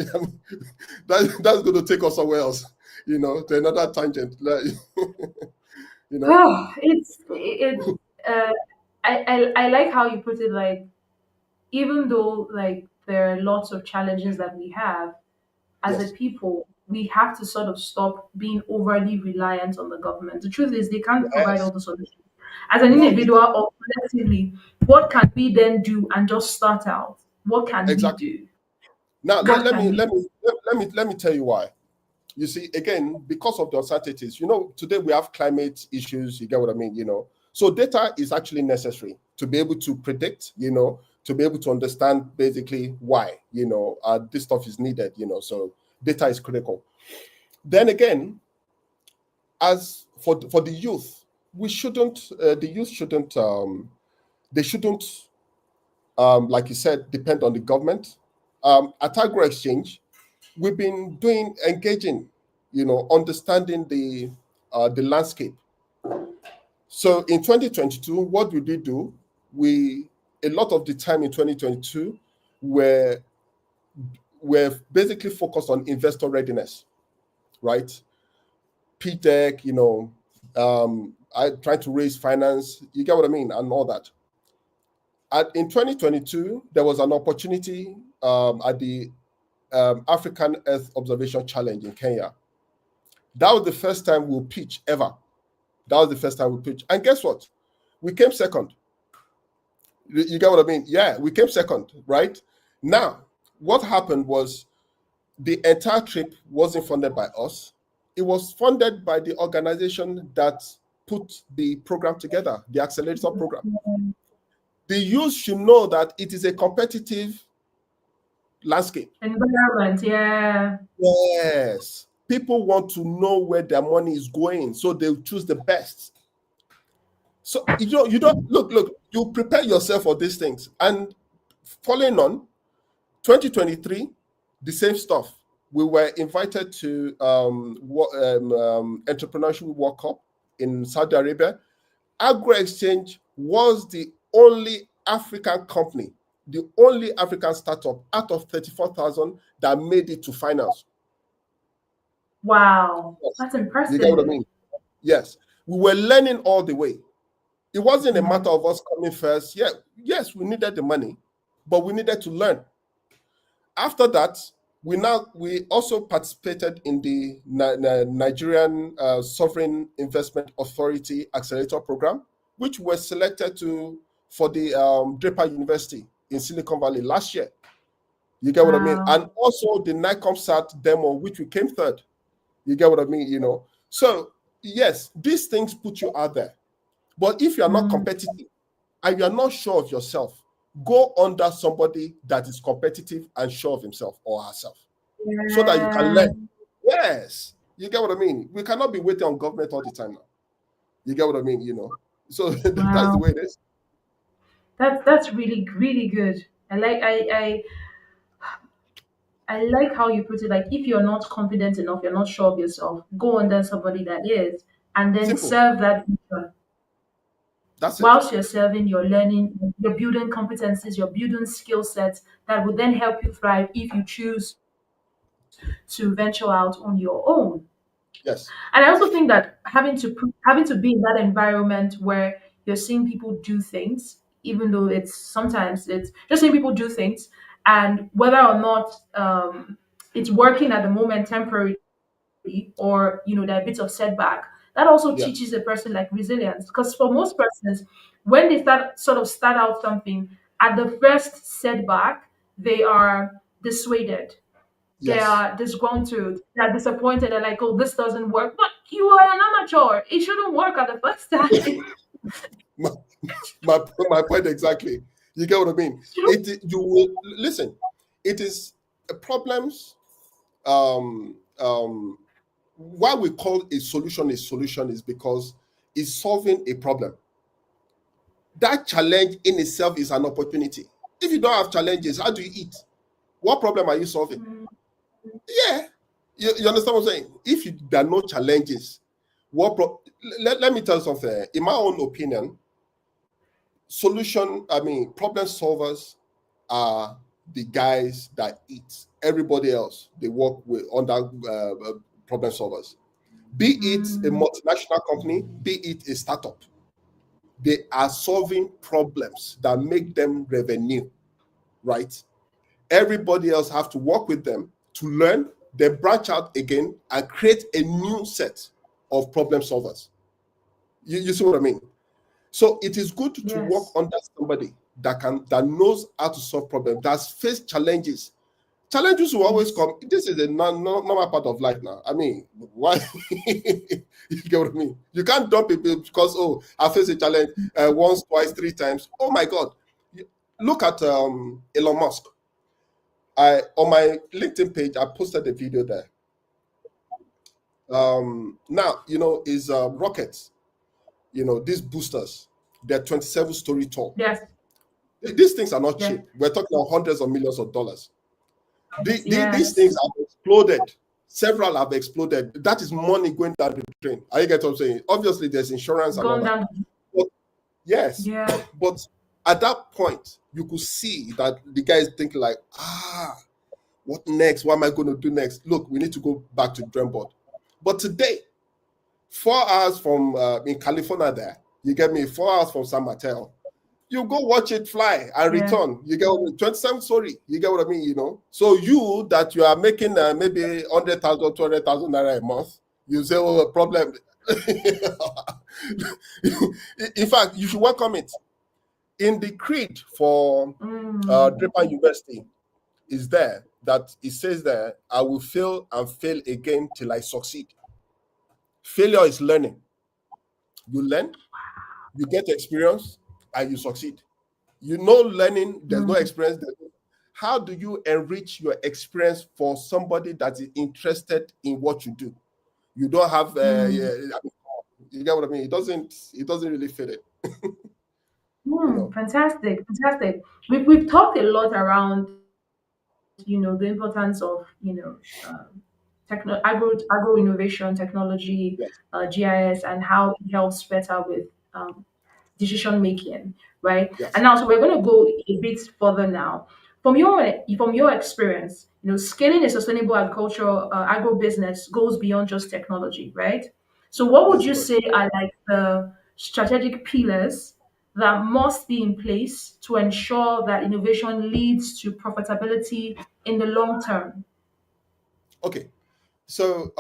That's going to take us somewhere else. To another tangent. Oh, I like how you put it, like, even though, like, there are lots of challenges that we have as a people, we have to sort of stop being overly reliant on the government. The truth is they can't provide all the solutions. As an individual or collectively, what can we then do and just start out? What can we do? Now let me tell you why. You see, again, because of the uncertainties, today we have climate issues, you get what I mean, So data is actually necessary to be able to predict, to be able to understand basically why, this stuff is needed, so data is critical. Then again, as for the youth, the youth shouldn't, they shouldn't, like you said, depend on the government. At Agroxchange, we've been engaging, understanding the landscape. So in 2022, what did we do? A lot of the time in 2022, we're basically focused on investor readiness, right? P-Tech, I try to raise finance, you get what I mean, and all that. In 2022, there was an opportunity at the African Earth Observation Challenge in Kenya. That was the first time we'll pitch ever. And guess what? We came second. You get what I mean? Yeah, we came second, right? Now, what happened was the entire trip wasn't funded by us. It was funded by the organization that put the program together, the accelerator program. The youth should know that it is a competitive landscape. Environment, yeah. Yes. People want to know where their money is going, so they'll choose the best. So you don't look, you prepare yourself for these things. And following on, 2023, the same stuff. We were invited to Entrepreneurship World Cup in Saudi Arabia. Agri-Exchange was the only African company, the only African startup out of 34,000 that made it to finals. Wow, that's impressive. You get what I mean? Yes. We were learning all the way. It wasn't a matter of us coming first. Yeah, yes, we needed the money, but we needed to learn. After that, We also participated in the Nigerian Sovereign Investment Authority Accelerator Program, which was selected to for the Draper University in Silicon Valley last year. You get what I mean? Wow. And also the NICOMSAT demo, which we came third. You get what I mean? So yes, these things put you out there. But if you are not Mm, competitive and you are not sure of yourself, go under somebody that is competitive and sure of himself or herself, so that you can yeah. learn. Yes, you get what I mean. We cannot be waiting on government all the time now. You get what I mean? So that's the Wow. way it is. That's really really good. I like how you put it. Like, if you're not confident enough, you're not sure of yourself, go under somebody that is, and then Simple. serve that vision. That's it. Whilst you're serving, you're learning, you're building competencies, you're building skill sets that will then help you thrive if you choose to venture out on your own. Yes. And I also think that having to be in that environment where you're seeing people do things, even though it's sometimes it's just seeing people do things, and whether or not it's working at the moment temporarily, or there are bits of setback, that also Yeah. teaches a person like resilience. Because for most persons, when they start out something, at the first setback, they are dissuaded, they Yes. are disgruntled, they're disappointed, they're like, oh, this doesn't work. But you are an amateur, it shouldn't work at the first time. my, my point exactly. You get what I mean? You will listen. It is problems. Why we call a solution is because it's solving a problem. That challenge in itself is an opportunity. If you don't have challenges, how do you eat? What problem are you solving? Mm, Yeah, you understand what I'm saying? If there are no challenges, let me tell you something. In my own opinion, problem solvers are the guys that eat. Everybody else, they work with under problem solvers. Be it a mm, multinational company, be it a startup, they are solving problems that make them revenue, right? Everybody else have to work with them to learn, then branch out again and create a new set of problem solvers. You see what I mean? So it is good to work yes. under somebody that knows how to solve problems, that's faced challenges. Challenges will always Yes. come. This is a normal part of life now. I mean, why? You get what I mean? You can't dump people because, oh, I faced a challenge once, twice, three times. Oh my God! Look at Elon Musk. I On my LinkedIn page, I posted a video there. Now is rockets. These boosters. They're 27-story tall. Yes. These things are not Yes. cheap. We're talking about hundreds of millions of dollars. These things Yes. have exploded. Several have exploded. That is money going down the drain. Are you get what I'm saying? Obviously, there's insurance and all Gone that. down. But yes, Yeah. but at that point, you could see that the guy is thinking like, what next? What am I going to do next? Look, we need to go back to the drawing board. But today, 4 hours from in California, there, you get me. 4 hours from San Mateo, you go watch it fly and Yeah. return. You get 27 story. You get what I mean? So you are making maybe 100,000, 200,000 naira a month. You say, oh, a problem. In fact, you should welcome it. In the creed for Mm, Draper University, is there that it says there, I will fail and fail again till I succeed. Failure is learning. You learn, you get experience, and you succeed. Learning, there's no mm, experience. How do you enrich your experience for somebody that is interested in what you do? You don't have, mm. yeah, you get what I mean? It doesn't really fit it, you Mm, know. fantastic, fantastic. We've talked a lot around, the importance of, agro innovation technology, Yes, GIS, and how it helps better with decision making, right? And yes, now, so we're going to go a bit further now. From your experience, scaling a sustainable agricultural agro business goes beyond just technology, right? So, what would yes, you correct. say are like the strategic pillars that must be in place to ensure that innovation leads to profitability in the long term? Okay. So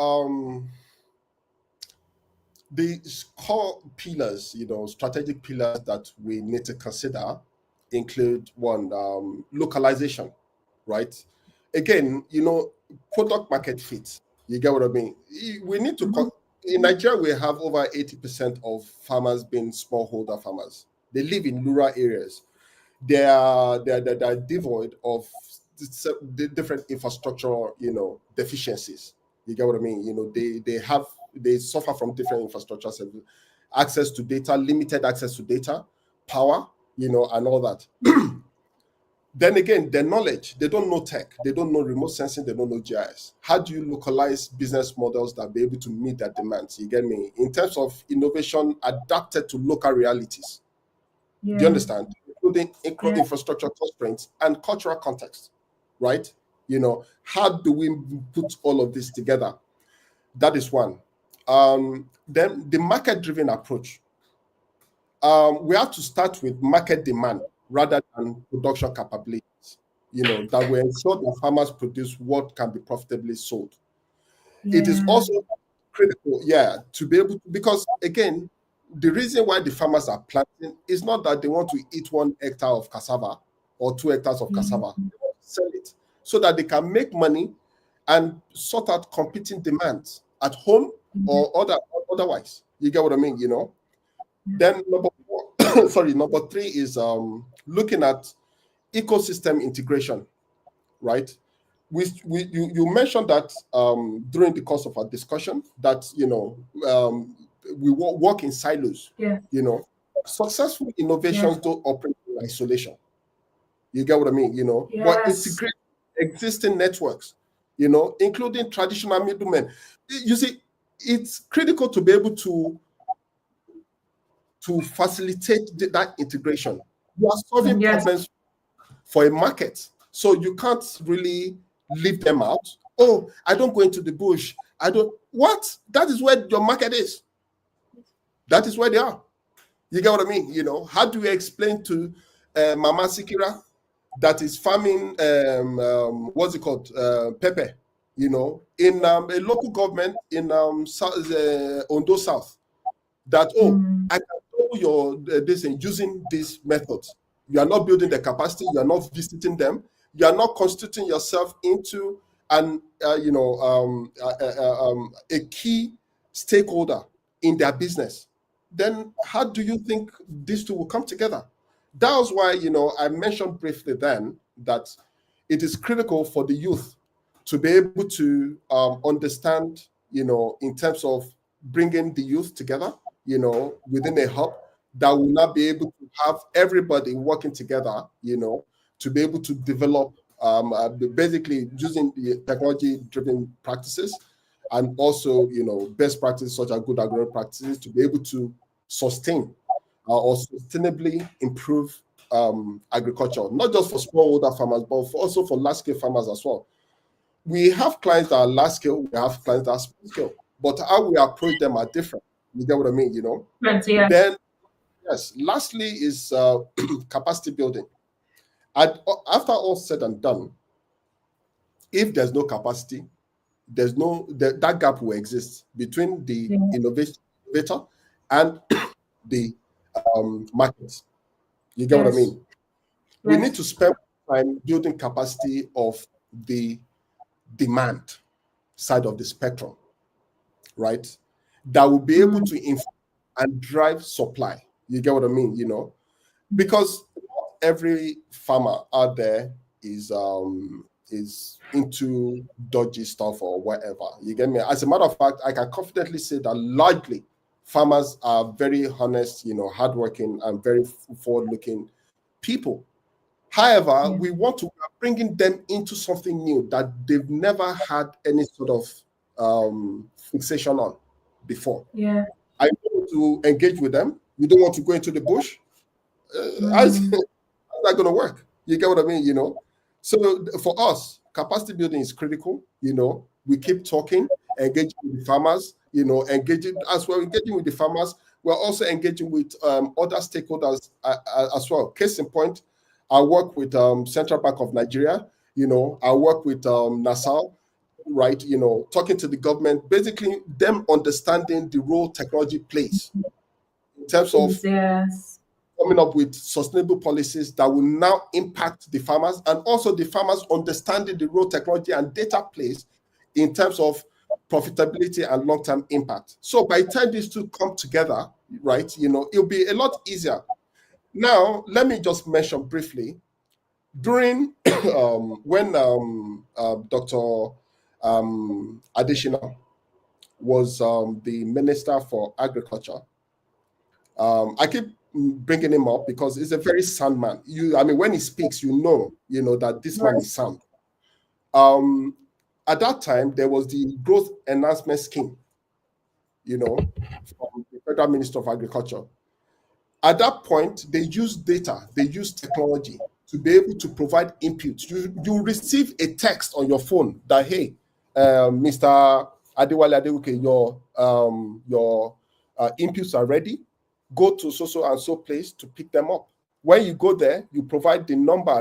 the core pillars, strategic pillars that we need to consider include one, localization, right? Again, product market fit. You get what I mean? We need to, Mhm. in Nigeria, we have over 80% of farmers being smallholder farmers. They live in rural areas. They are devoid of the different infrastructural deficiencies. You get what I mean? They suffer from different infrastructure, access to data, limited access to data, power, and all that. Then again, their knowledge, they don't know tech, they don't know remote sensing, they don't know GIS. How do you localize business models that be able to meet their demands? You get me? In terms of innovation adapted to local realities. Do you Yeah. understand? Including Yeah. infrastructure constraints and cultural context, right? How do we put all of this together? That is one. Then the market-driven approach. We have to start with market demand rather than production capabilities. That will ensure that farmers produce what can be profitably sold. It is Yeah. also critical, yeah, to be able to, because again, the reason why the farmers are planting is not that they want to eat 1 hectare of cassava or 2 hectares of Yeah. cassava. They want to sell it so that they can make money and sort out competing demands at home Yeah. or otherwise. You get what I mean? Yeah. Then number four, sorry, number three is looking at ecosystem integration, right? You mentioned that during the course of our discussion that we work in silos. Yeah. You know, Successful Yeah. innovations don't operate in isolation. You get what I mean? But Yes. integrate existing networks. Including traditional middlemen. You see, it's critical to be able to facilitate that integration. You are solving Yes. problems for a market. So you can't really leave them out. Oh, I don't go into the bush. I don't. What? That is where your market is. That is where they are. You get what I mean? How do you explain to Mama Sikira that is farming, what's it called? Pepper, in a local government in Ondo South, that, oh, Mm. I can do your this and using these methods. You are not building the capacity, you are not visiting them, you are not constituting yourself into an a key stakeholder in their business. Then how do you think these two will come together? That was why I mentioned briefly then that it is critical for the youth to be able to understand, in terms of bringing the youth together, within a hub that will not be able to have everybody working together, to be able to develop basically using the technology-driven practices and also, best practices such as good agro practices to be able to sustain or sustainably improve agriculture, not just for smallholder farmers, but also for large-scale farmers as well. We have clients that are large scale, we have clients that are small scale, but how we approach them are different. You get what I mean? Friends, yeah. Then, yes, lastly is capacity building. After all said and done, if there's no capacity, there's no that gap will exist between the Yeah. innovator and the market. You get what I Yes. mean? We need Yes. to spend time building capacity of the demand side of the spectrum, right? That will be able Mm. to and drive supply. You get what I mean? Because not every farmer out there is into dodgy stuff or whatever. You get me? As a matter of fact, I can confidently say that largely farmers are very honest, hardworking and very forward-looking people. However, Yeah. we want to bringing them into something new that they've never had any sort of fixation on before. Yeah. I want to engage with them. You don't want to go into the bush. How's Mm. that going to work? You get what I mean? So for us, capacity building is critical. We keep talking, engaging with the farmers. Engaging as well, engaging with the farmers. We're also engaging with other stakeholders as well. Case in point, I work with Central Bank of Nigeria. I work with Nassau. right? Talking to the government, basically them understanding the role technology plays in terms of Yes. coming up with sustainable policies that will now impact the farmers, and also the farmers understanding the role technology and data plays in terms of profitability and long-term impact. So by the time these two come together, right, it'll be a lot easier. Now, let me just mention briefly, during when Dr. Adeshina was the Minister for Agriculture, I keep bringing him up because he's a very sound man. When he speaks, that this man is sound. At that time, there was the Growth Enhancement Scheme, from the Federal Minister of Agriculture. At that point, they used data, they used technology to be able to provide inputs. You receive a text on your phone that, hey, Mr. Adewale Adegoke, your inputs are ready. Go to so and so place to pick them up. When you go there, you provide the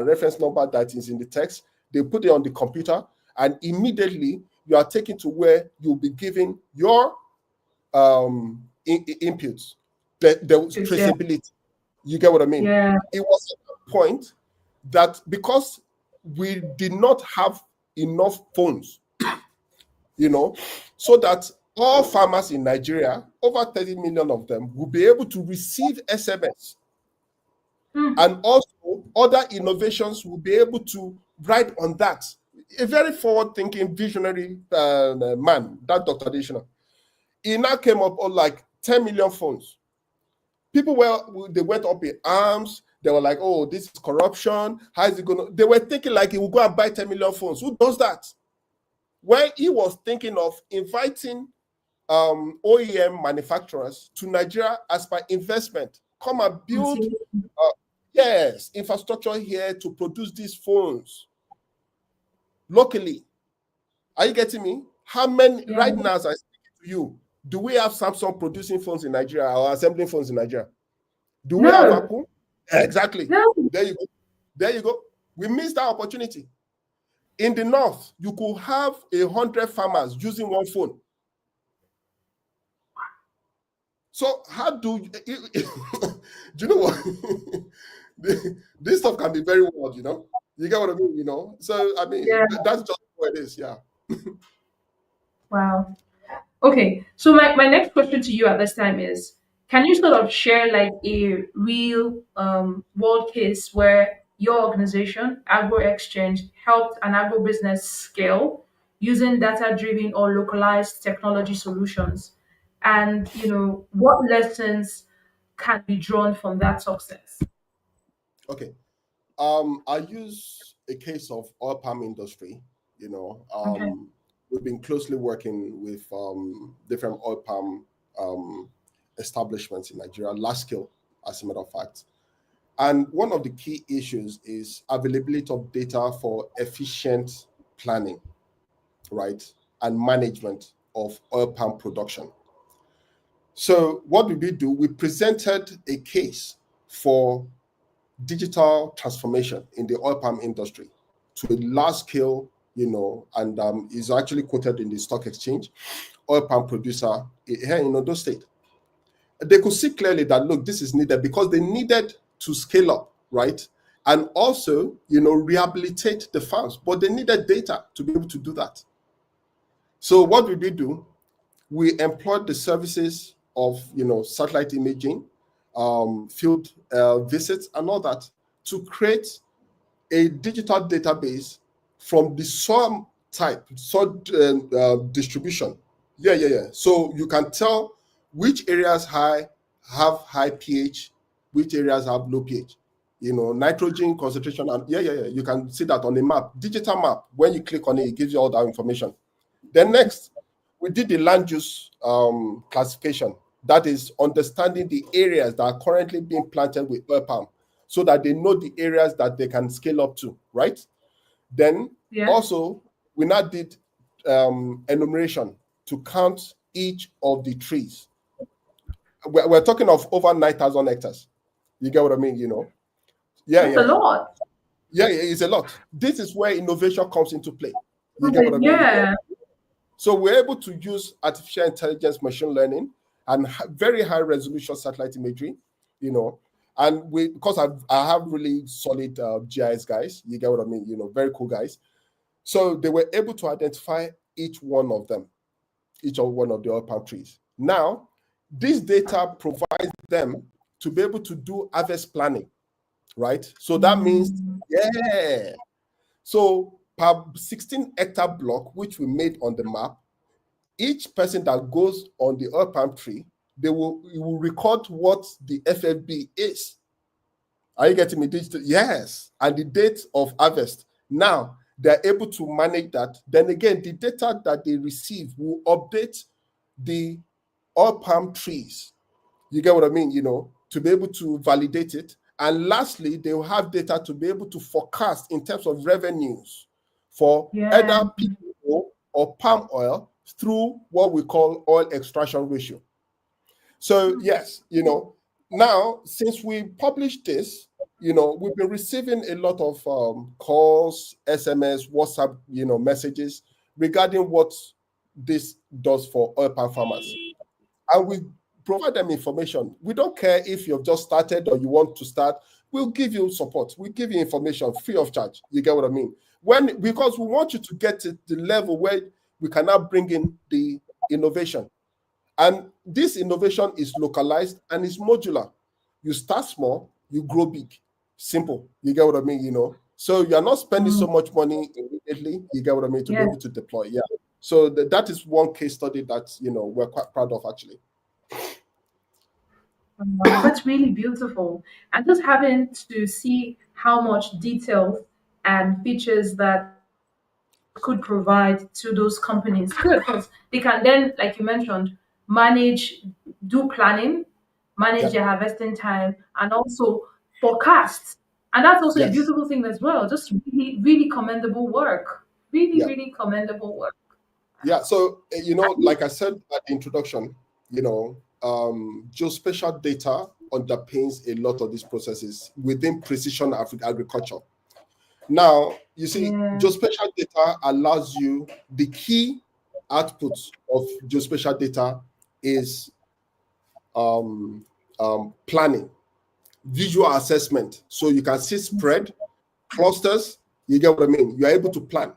reference number that is in the text. They put it on the computer, and immediately you are taken to where you'll be giving your inputs. There was traceability. You get what I mean? Yeah. It was at that point that because we did not have enough phones, so that all farmers in Nigeria, over 30 million of them, will be able to receive SMS. And also other innovations will be able to ride on that. A very forward-thinking, visionary man, that Dr. Adeshina. He now came up on like 10 million phones. People they went up in arms. They were like, oh, this is corruption. How is it going to? They were thinking like he will go and buy 10 million phones. Who does that? When he was thinking of inviting OEM manufacturers to Nigeria as per investment, come and build infrastructure here to produce these phones locally. Are you getting me? How many right now, as I speak to you, do we have Samsung producing phones in Nigeria or assembling phones in Nigeria? Do we have Apple? Exactly. No. There you go. There you go. We missed that opportunity. In the north, you could have 100 farmers using one phone. So how do you know what? This stuff can be very wild, You get what I mean, So that's just what it is, yeah. Wow. Okay. So my next question to you at this time is, can you sort of share like a real world case where your organization, Agroxchange, helped an agribusiness scale using data-driven or localized technology solutions? And what lessons can be drawn from that success? Okay. I use a case of oil palm industry. Okay. We've been closely working with different oil palm establishments in Nigeria, large scale, as a matter of fact. And one of the key issues is availability of data for efficient planning, right, and management of oil palm production. So what did we do? We presented a case for digital transformation in the oil palm industry to a large scale, and is actually quoted in the stock exchange, oil palm producer here in Ondo State. They could see clearly that, look, this is needed because they needed to scale up, right? And also, rehabilitate the farms, but they needed data to be able to do that. So what did we do? We employed the services of, satellite imaging, field visits and all that to create a digital database from the soil type, soil distribution. So you can tell which areas have high pH, which areas have low pH. Nitrogen concentration, and you can see that on a map, digital map. When you click on it, it gives you all that information. Then next, we did the land use classification. That is understanding the areas that are currently being planted with oil palm, so that they know the areas that they can scale up to, right? Then also, we now did enumeration to count each of the trees. We're talking of over 9,000 hectares. You get what I mean? That's a lot. Yeah, it's a lot. This is where innovation comes into play. You get what I mean? So we're able to use artificial intelligence, machine learning, and very high resolution satellite imagery, and because I have really solid GIS guys, you get what I mean, very cool guys. So they were able to identify each one of them, each of one of the oil palm trees. Now, this data provides them to be able to do harvest planning, right? So that means, so per 16 hectare block, which we made on the map, each person that goes on the oil palm tree, it will record what the FFB is. Are you getting me? Digital? Yes. And the date of harvest. Now, they're able to manage that. Then again, the data that they receive will update the oil palm trees. You get what I mean? To be able to validate it. And lastly, they will have data to be able to forecast in terms of revenues for either people or palm oil through what we call oil extraction ratio. So yes, now since we published this, we've been receiving a lot of calls, SMS, WhatsApp, messages regarding what this does for oil palm farmers. And we provide them information. We don't care if you've just started or you want to start. We'll give you support. We'll give you information free of charge. You get what I mean? Because we want you to get to the level where we can now bring in the innovation. And this innovation is localized and is modular. You start small, you grow big. Simple. You get what I mean? So you're not spending so much money immediately. You get what I mean? To be able to deploy. Yeah. So that is one case study that we're quite proud of, actually. That's really beautiful. And just having to see how much details and features that could provide to those companies. Good, because they can then, like you mentioned, do planning, manage their harvesting time, and also forecast. And that's also a beautiful thing as well. Just really, really commendable work. Really, really commendable work. Yeah. So, like I said at the introduction, geospatial data underpins a lot of these processes within precision agriculture. Now, you see, geospatial data allows you, the key output of geospatial data is planning, visual assessment. So you can see spread, clusters, you get what I mean? You're able to plan.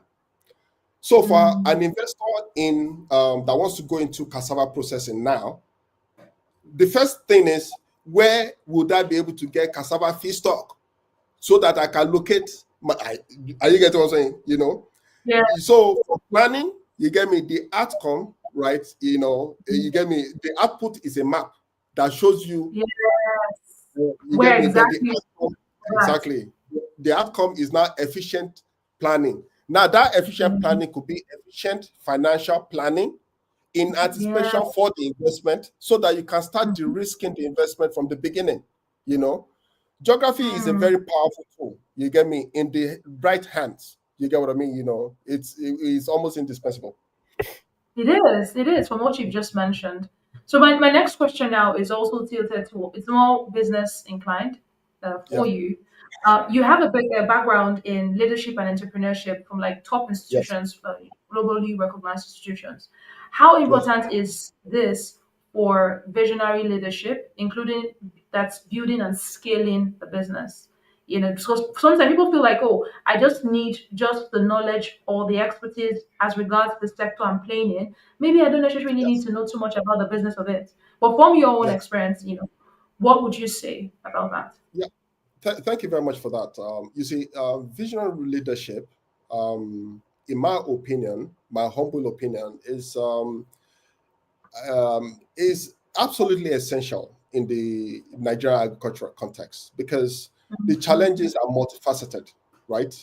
So for an investor that wants to go into cassava processing now, the first thing is, where would I be able to get cassava feedstock so that I can locate are you getting what I'm saying? So for planning, you get me the outcome, right? You get me the output is a map that shows you, where exactly. Exactly. The outcome is now efficient planning. Now that efficient planning could be efficient financial planning in anticipation for the investment, so that you can start de-risking the investment from the beginning. Geography is a very powerful tool. You get me? In the right hands. You get what I mean? It's almost indispensable. It is from what you've just mentioned. So my next question now is also tilted to, it's more business inclined for you. You have a big background in leadership and entrepreneurship from like top institutions, globally recognized institutions. How important is this for visionary leadership, including that's building and scaling the business? Because sometimes people feel like, oh, I just need just the knowledge or the expertise as regards the sector I'm playing in. Maybe I don't necessarily need to know too much about the business of it. But from your own experience, what would you say about that? Yeah. Thank you very much for that. You see, visionary leadership, in my opinion, my humble opinion, is absolutely essential in the Nigerian agricultural context, because the challenges are multifaceted, right?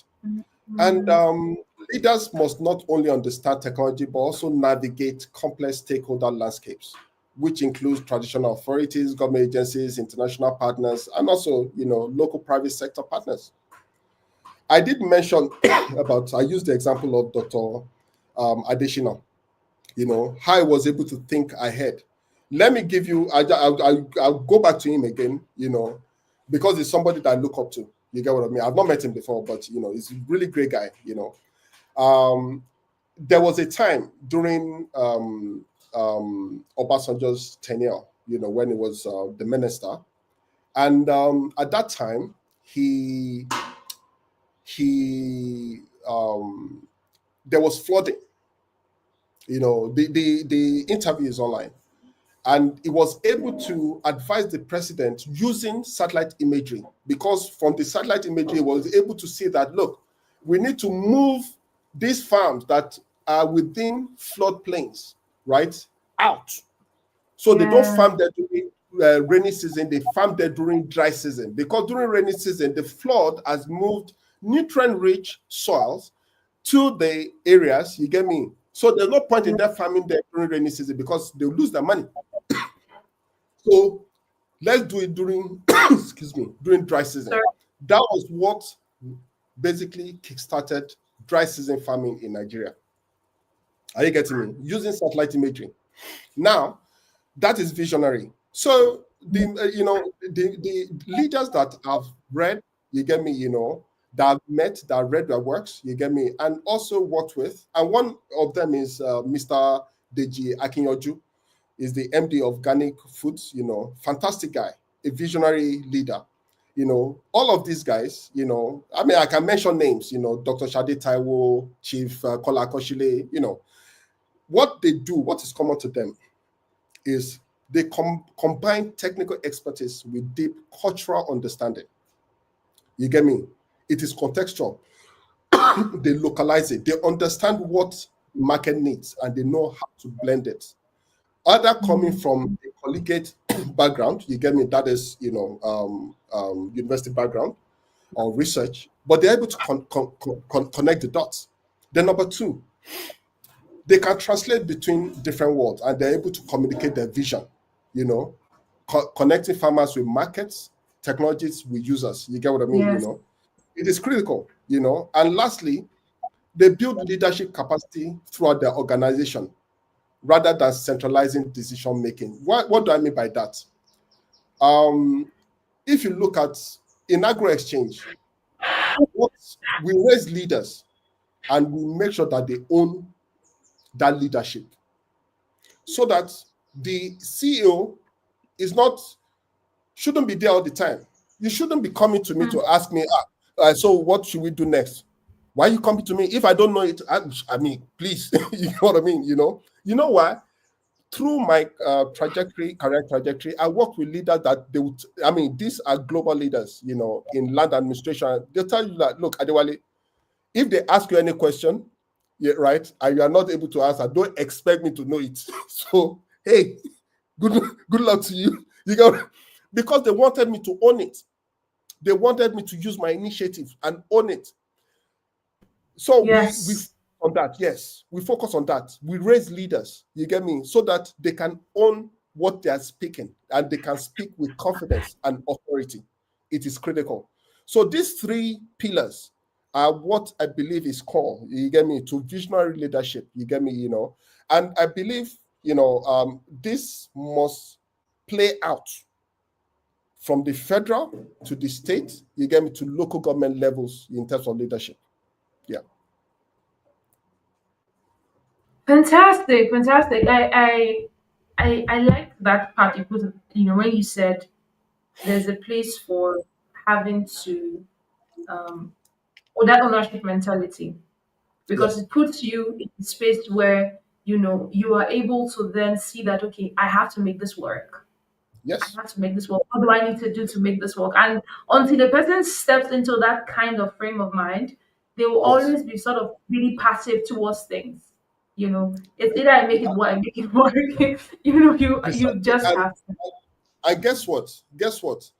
And leaders must not only understand technology, but also navigate complex stakeholder landscapes, which includes traditional authorities, government agencies, international partners, and also, local private sector partners. I did mention I used the example of Dr. Adeshina, how I was able to think ahead. Let me give you, I'll go back to him again, because it's somebody that I look up to. You get what I mean? I've not met him before, but, he's a really great guy, there was a time during Obasanjo's tenure, when he was the minister, and at that time he there was flooding. The interview is online, and he was able to advise the president using satellite imagery, because from the satellite imagery he was able to see that, look, we need to move these farms that are within floodplains, right, out. So they don't farm there during rainy season, they farm there during dry season, because during rainy season, the flood has moved nutrient-rich soils to the areas, you get me? So there's no point in them farming there during rainy season because they'll lose their money. So let's do it during, excuse me, during dry season. Sure. That was what basically kickstarted dry season farming in Nigeria. Are you getting me? Using satellite imagery. Now, that is visionary. So the leaders that have read, you get me, that have met, that read their works, you get me, and also worked with. And one of them is Mr. Deji Akinyoju, is the MD of Organic Foods, fantastic guy, a visionary leader. All of these guys, I can mention names, Dr. Shade Taiwo, Chief Kola Koshile, what they do, what is common to them is they combine technical expertise with deep cultural understanding. You get me? It is contextual. They localize it. They understand what market needs and they know how to blend it. Either coming from a collegiate background, you get me? That is, university background or research, but they're able to connect the dots. Then number two, they can translate between different worlds and they're able to communicate their vision, connecting farmers with markets, technologies with users. You get what I mean? Yes. It is critical, And lastly, they build leadership capacity throughout their organization rather than centralizing decision making. What do I mean by that? If you look at in Agroxchange, we raise leaders and we make sure that they own that leadership, so that the CEO shouldn't be there all the time. You shouldn't be coming to me to ask me, so what should we do next? Why are you coming to me? If I don't know it, I mean, please, you know what I mean? You know why? Through my career trajectory, I work with leaders that these are global leaders, in land administration. They'll tell you that, look, Adewale, if they ask you any question, right, and you are not able to answer, don't expect me to know it. So, hey, good luck to you. Because they wanted me to own it. They wanted me to use my initiative and own it. So yes. we on that, yes, we focus on that. We raise leaders, you get me, so that they can own what they are speaking and they can speak with confidence and authority. It is critical. So these three pillars are what I believe is core, you get me, to visionary leadership, you get me, and I believe, this must play out from the federal to the state, you get me, to local government levels in terms of leadership. Yeah. Fantastic. I like that part you put, when you said there's a place for having to or that ownership mentality, because Yes. it puts you in a space where you are able to then see that, okay, I have to make this work. I Yes. have to make this work. What do I need to do to make this work? And until the person steps into that kind of frame of mind, they will Yes. always be sort of really passive towards things. It's either I make it work, I make it work. You Precisely. just have to. And guess what? Guess what?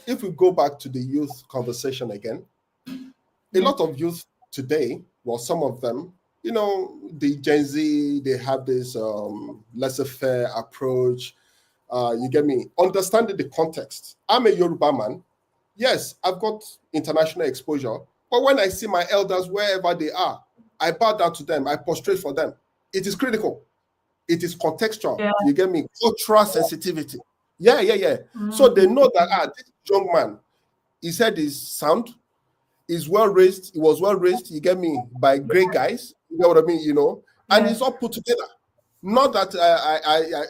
If we go back to the youth conversation again, a Yeah. lot of youth today, well, some of them, the Gen Z, they have this laissez-faire approach. You get me? Understanding the context. I'm a Yoruba man. Yes, I've got international exposure. But when I see my elders wherever they are, I bow down to them. I prostrate for them. It is critical. It is contextual. Yeah. You get me? Cultural sensitivity. Yeah. So they Mm. know that this young man, his head is sound, is well raised. He was well raised. You get me? By great guys. You know what I mean? And Yes. it's all put together. Not that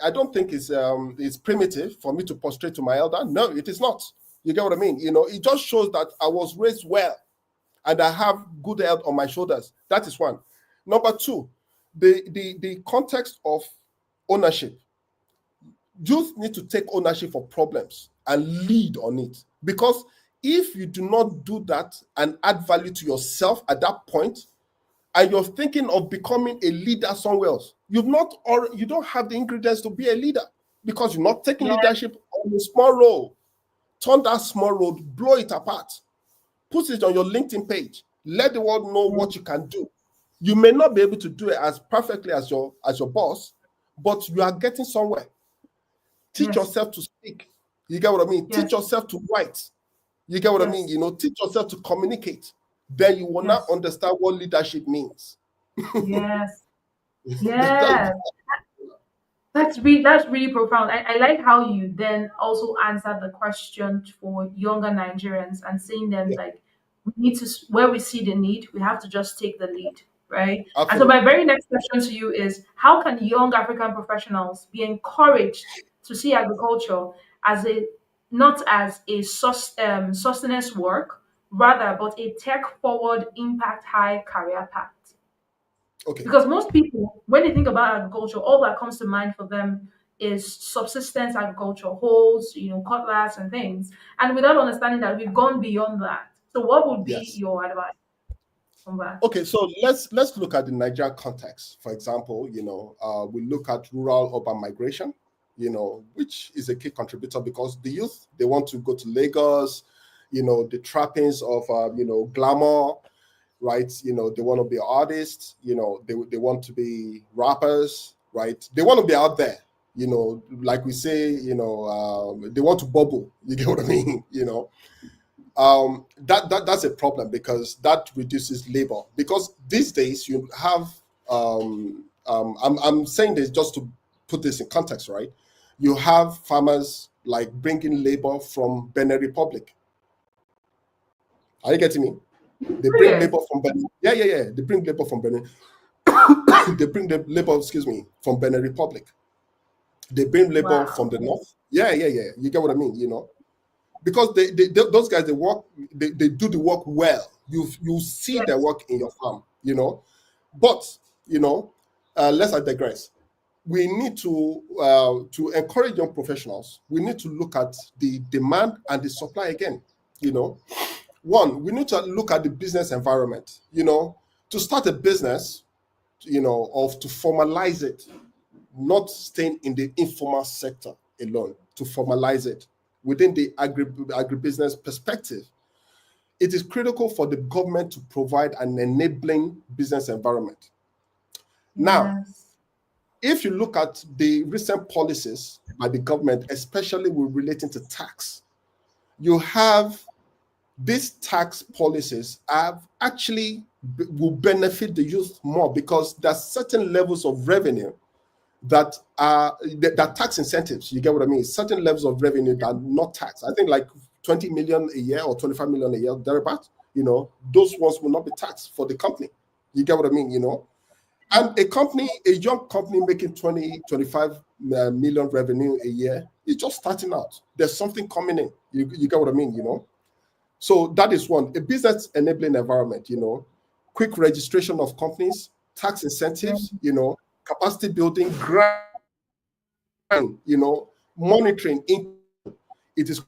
I don't think it's primitive for me to prostrate to my elder. No, it is not. You get what I mean? It just shows that I was raised well and I have good health on my shoulders. That is one. Number two, the context of ownership. Youth need to take ownership for problems and lead on it. Because if you do not do that and add value to yourself at that point, and you're thinking of becoming a leader somewhere else, you don't have the ingredients to be a leader because you're not taking Yes. leadership on a small role. Turn that small role, blow it apart, put it on your LinkedIn page, let the world know what you can do. You may not be able to do it as perfectly as your boss, but you are getting somewhere. Teach Yes. yourself to speak. You get what I mean? Yes. Teach yourself to write. You get what I mean? Yes. Teach yourself to communicate. Then you will not Yes. understand what leadership means. Yes. That- Yes. That's really profound. I like how you then also answered the question for younger Nigerians and saying them yeah, like we need to where we see the need, we have to just take the lead, right? And so absolutely. my very next question to you is how can young African professionals be encouraged to see agriculture as a not as a sustenance work, rather but a tech forward impact high career path? Okay. Because most people, when they think about agriculture, all that comes to mind for them is subsistence agriculture, holes, cutlass and things, and without understanding that we've gone beyond that. So, what would be Yes. your advice on that? Okay. So let's look at the Nigerian context. For example, we look at rural-urban migration. Which is a key contributor because the youth they want to go to Lagos. The trappings of glamour, right? They want to be artists. They want to be rappers, right? They want to be out there. Like we say, they want to bubble. You get what I mean? That's a problem because that reduces labor. Because these days you have, I'm saying this just to put this in context, right? You have farmers like bringing labor from Benin Republic. Are you getting me? They bring Serious? labor from Benin. Yeah, yeah, yeah. They bring labor from Benin. They bring the labor, excuse me, from Benin Republic. They bring labor from Wow. the north. Yeah, yeah, yeah. You get what I mean, because those guys they work, they do the work well. You see their Yes. work in your farm, But let's I digress. We need to encourage young professionals. We need to look at the demand and the supply again. One, we need to look at the business environment. To start a business, of to formalize it, not staying in the informal sector alone, to formalize it within the agribusiness perspective. It is critical for the government to provide an enabling business environment. Now, Yes. if you look at the recent policies by the government, especially with relating to tax, you have these tax policies have actually will benefit the youth more because there's certain levels of revenue that are that tax incentives. You get what I mean? Certain levels of revenue that are not taxed. I think like 20 million a year or 25 million a year, thereabout. Those ones will not be taxed for the company. You get what I mean? And a young company making 20, 25 million revenue a year is just starting out. There's something coming in. You get what I mean? So that is one. A business enabling environment. Quick registration of companies, tax Yeah. incentives. Capacity building, grant, monitoring. It is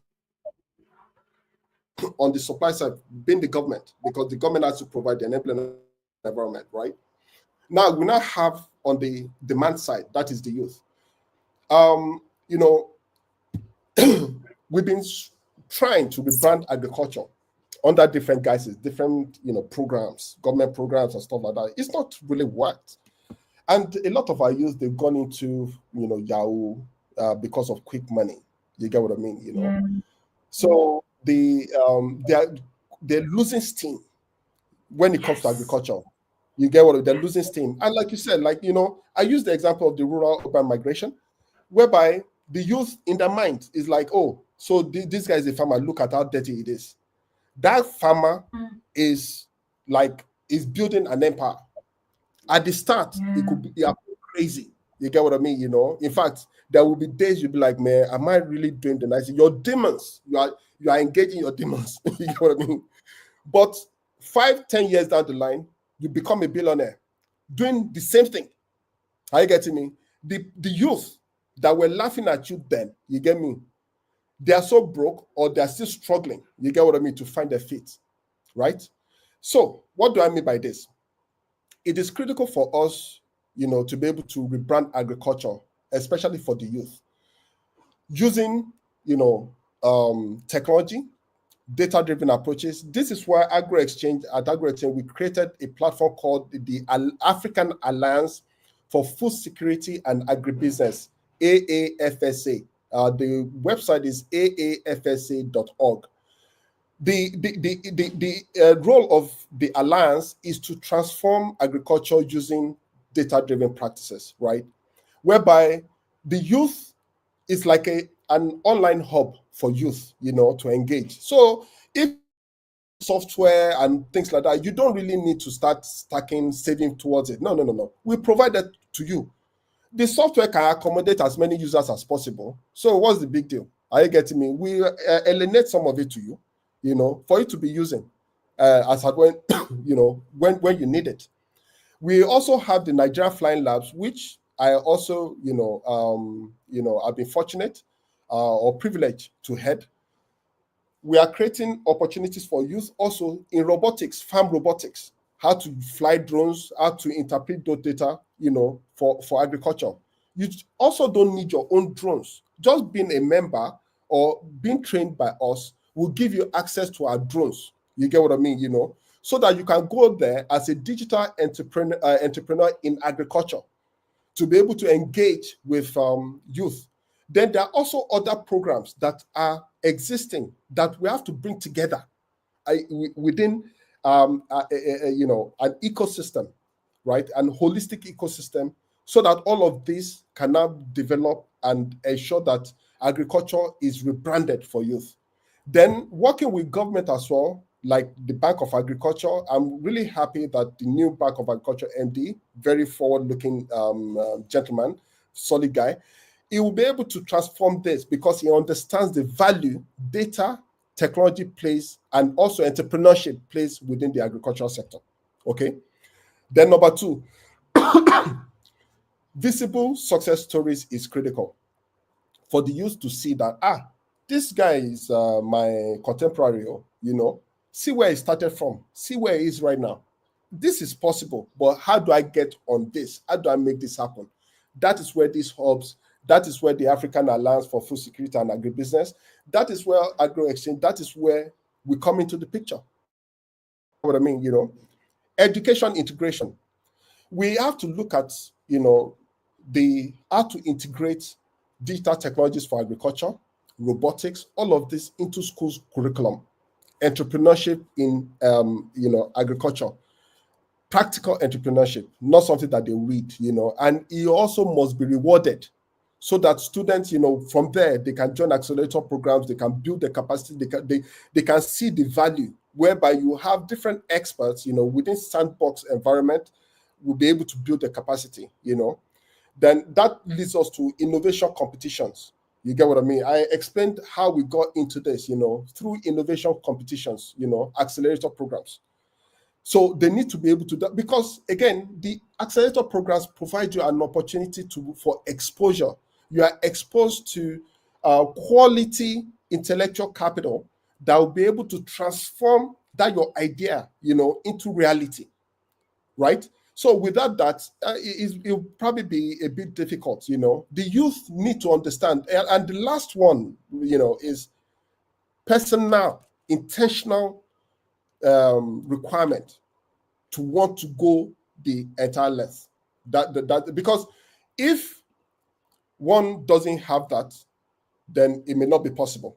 on the supply side, being the government, because the government has to provide the enabling environment, right? Now we now have on the demand side, that is the youth. Um, you know, we've been trying to rebrand agriculture under different guises, different programs, government programs and stuff like that. It's not really worked. And a lot of our youth, they've gone into Yahoo because of quick money. You get what I mean? Yeah. So they're losing steam when it comes to Yes. agriculture. You get what they're losing steam. And like you said, I use the example of the rural urban migration, whereby the youth in their mind is like, oh, so this guy is a farmer. Look at how dirty it is. That farmer Mm. is building an empire. At the start, it Yeah. could be crazy. You get what I mean? In fact, there will be days you'll be like, man, am I really doing the nice thing? Your demons, you are engaging your demons. You get what I mean? But 5, 10 years down the line, you become a billionaire doing the same thing. Are you getting me? The youth that were laughing at you then, you get me? They are so broke or they are still struggling. You get what I mean? To find their feet, right? So, what do I mean by this? It is critical for us, to be able to rebrand agriculture, especially for the youth, using, technology, data-driven approaches. This is why Agroxchange, we created a platform called the African Alliance for Food Security and Agribusiness, AAFSA. The website is aafsa.org. The role of the alliance is to transform agriculture using data-driven practices, right? Whereby the youth is like an online hub for youth, to engage. So if software and things like that, you don't really need to start stacking, saving towards it. No, no, no, no. We provide that to you. The software can accommodate as many users as possible. So what's the big deal? Are you getting me? We alienate some of it to you, for you to be using as at when, when you need it. We also have the Nigeria Flying Labs, which I also, I've been fortunate or privileged to head. We are creating opportunities for youth also in robotics, farm robotics, how to fly drones, how to interpret those data, for agriculture. You also don't need your own drones. Just being a member or being trained by us will give you access to our drones. You get what I mean, so that you can go there as a digital entrepreneur in agriculture to be able to engage with youth. Then there are also other programs that are existing that we have to bring together within an ecosystem, right? An holistic ecosystem, so that all of this can now develop and ensure that agriculture is rebranded for youth. Then working with government as well, like the Bank of Agriculture. I'm really happy that the new Bank of Agriculture MD, very forward-looking gentleman, solid guy, he will be able to transform this because he understands the value data technology plays and also entrepreneurship plays within the agricultural sector. Okay. Then number two, visible success stories is critical for the youth to see that, this guy is my contemporary, see where he started from, see where he is right now. This is possible, but how do I get on this? How do I make this happen? That is where these hubs, that is where the African Alliance for Food Security and Agribusiness, that is where Agro-Exchange, that is where we come into the picture. What I mean, education integration. We have to look at, the how to integrate digital technologies for agriculture, robotics, all of this into schools curriculum, entrepreneurship in agriculture, practical entrepreneurship, not something that they read, and it also must be rewarded so that students, from there, they can join accelerator programs, they can build their capacity, they can see the value, whereby you have different experts, within sandbox environment will be able to build the capacity, Then that leads us to innovation competitions. You get what I mean? I explained how we got into this, through innovation competitions, accelerator programs. So they need to be able to do, because again, the accelerator programs provide you an opportunity for exposure. You are exposed to quality intellectual capital that will be able to transform that your idea, into reality, right? So without that, it'll probably be a bit difficult. The youth need to understand, and the last one, is personal, intentional requirement to want to go the entire length. That because if one doesn't have that, then it may not be possible.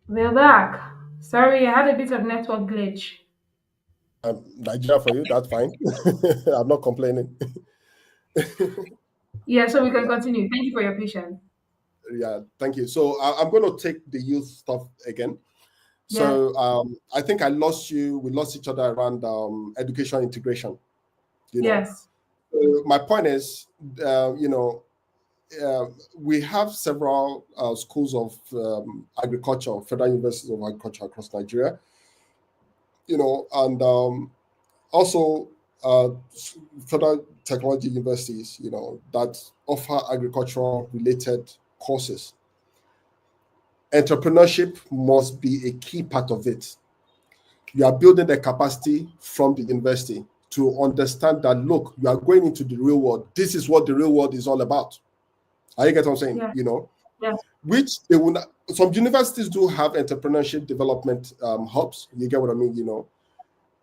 We're back. Sorry, I had a bit of network glitch. Nigeria for you, that's fine. I'm not complaining. Yeah, so we can Yeah, continue. Thank you for your patience. yeah, thank you. So I'm going to take the youth stuff again. Yeah. So I think I lost you. We lost each other around education integration. You know, Yes. my point is, you know, uh, we have several schools of agriculture, federal universities of agriculture across Nigeria. You know, and also federal technology universities. You know, that offer agricultural related courses. Entrepreneurship must be a key part of it. You are building the capacity from the university to understand that, look, you are going into the real world. This is what the real world is all about. Are you get what I'm saying? Yeah. You know, Yeah. which they will not, some universities do have entrepreneurship development hubs. You get what I mean? You know,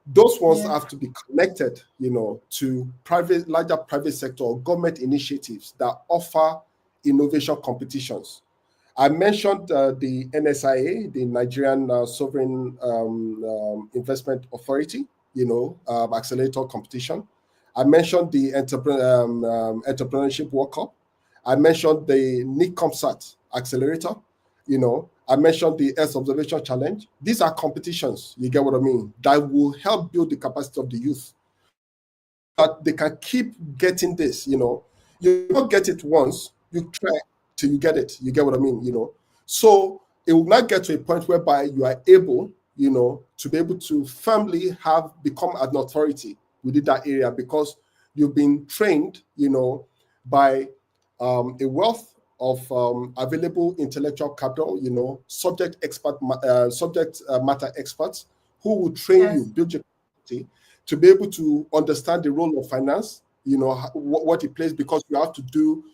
those ones Yeah. have to be connected, you know, to larger private sector or government initiatives that offer innovation competitions. I mentioned the NSIA, the Nigerian Sovereign Investment Authority, you know, accelerator competition. I mentioned the Entrepreneurship World Cup. I mentioned the NICOMSAT accelerator, you know. I mentioned the Earth Observation Challenge. These are competitions, you get what I mean, that will help build the capacity of the youth that they can keep getting this, you know. You don't get it once, you try till you get it. You get what I mean, you know. So it will not get to a point whereby you are able, you know, to be able to firmly have become an authority within that area because you've been trained, you know, by a wealth of available intellectual capital, you know, subject matter experts who will train you, Yes. build your capacity to be able to understand the role of finance, you know, what it plays because you have to do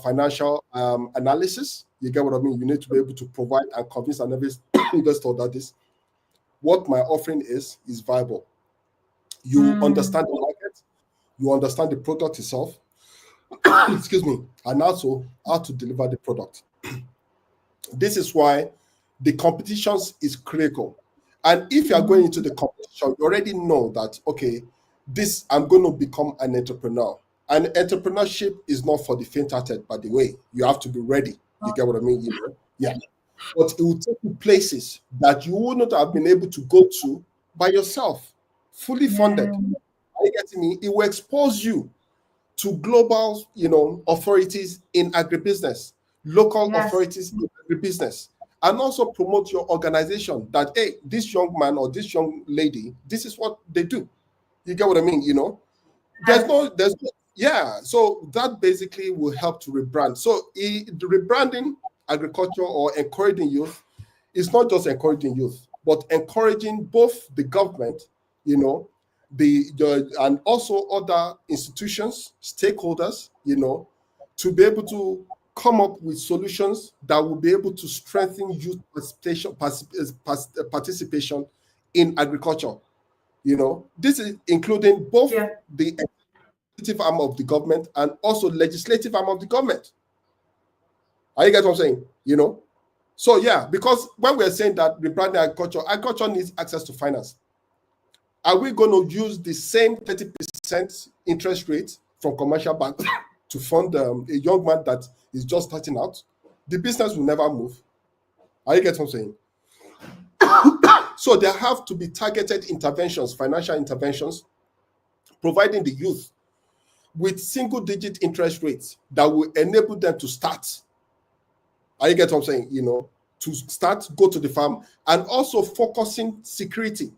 financial analysis. You get what I mean? You need to be able to provide and convince an investor that this, what my offering is viable. You Mm. understand the market, you understand the product itself, excuse me, and also how to deliver the product. This is why the competitions is critical. And if you are going into the competition, you already know that, okay, this, I'm going to become an entrepreneur. And entrepreneurship is not for the faint-hearted, by the way. You have to be ready. You get what I mean? You know? Yeah. But it will take you places that you would not have been able to go to by yourself, fully funded. Yeah. Are you getting me? It will expose you to global, you know, authorities in agribusiness, local Yes. authorities in agribusiness, and also promote your organization that, hey, this young man or this young lady, this is what they do. You get what I mean? You know, Yes. yeah. So that basically will help to rebrand. So the rebranding agriculture or encouraging youth is not just encouraging youth, but encouraging both the government, you know, the and also other institutions, stakeholders, you know, to be able to come up with solutions that will be able to strengthen youth participation in agriculture. You know, this is including both Yeah. the executive arm of the government and also legislative arm of the government. Are you get what I'm saying? You know, so yeah, because when we're saying that rebranding agriculture, agriculture needs access to finance. Are we going to use the same 30% interest rate from commercial banks to fund a young man that is just starting out? The business will never move. Are you get what I'm saying? So there have to be targeted interventions, financial interventions, providing the youth with single digit interest rates that will enable them to start. Are you get what I'm saying? You know, to start, go to the farm, and also focusing security,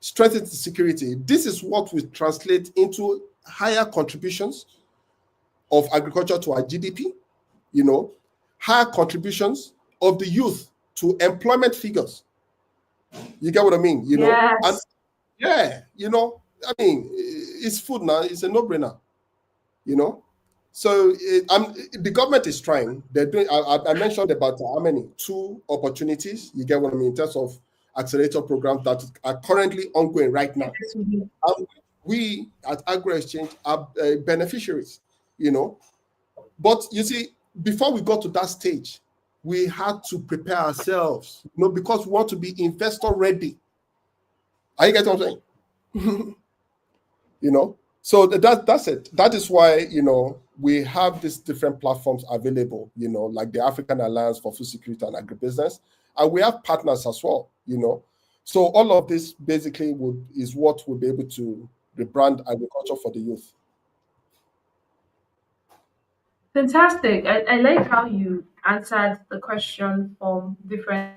strengthen the security. This is what will translate into higher contributions of agriculture to our GDP, you know, higher contributions of the youth to employment figures. You get what I mean? You know, and Yes. yeah, you know, I mean, it's food now, it's a no-brainer, you know. So the government is trying. They're doing. I mentioned about how many two opportunities. You get what I mean in terms of accelerator programs that are currently ongoing right now. Yes, we do. And we at Agri-Exchange are beneficiaries. You know, but you see, before we got to that stage, we had to prepare ourselves, because we want to be investor ready. Are you getting what I'm saying? So that's it. That is why we have these different platforms available, like the African Alliance for Food Security and Agribusiness, and we have partners as well. So all of this basically is what will be able to rebrand agriculture for the youth. Fantastic. I like how you answered the question from different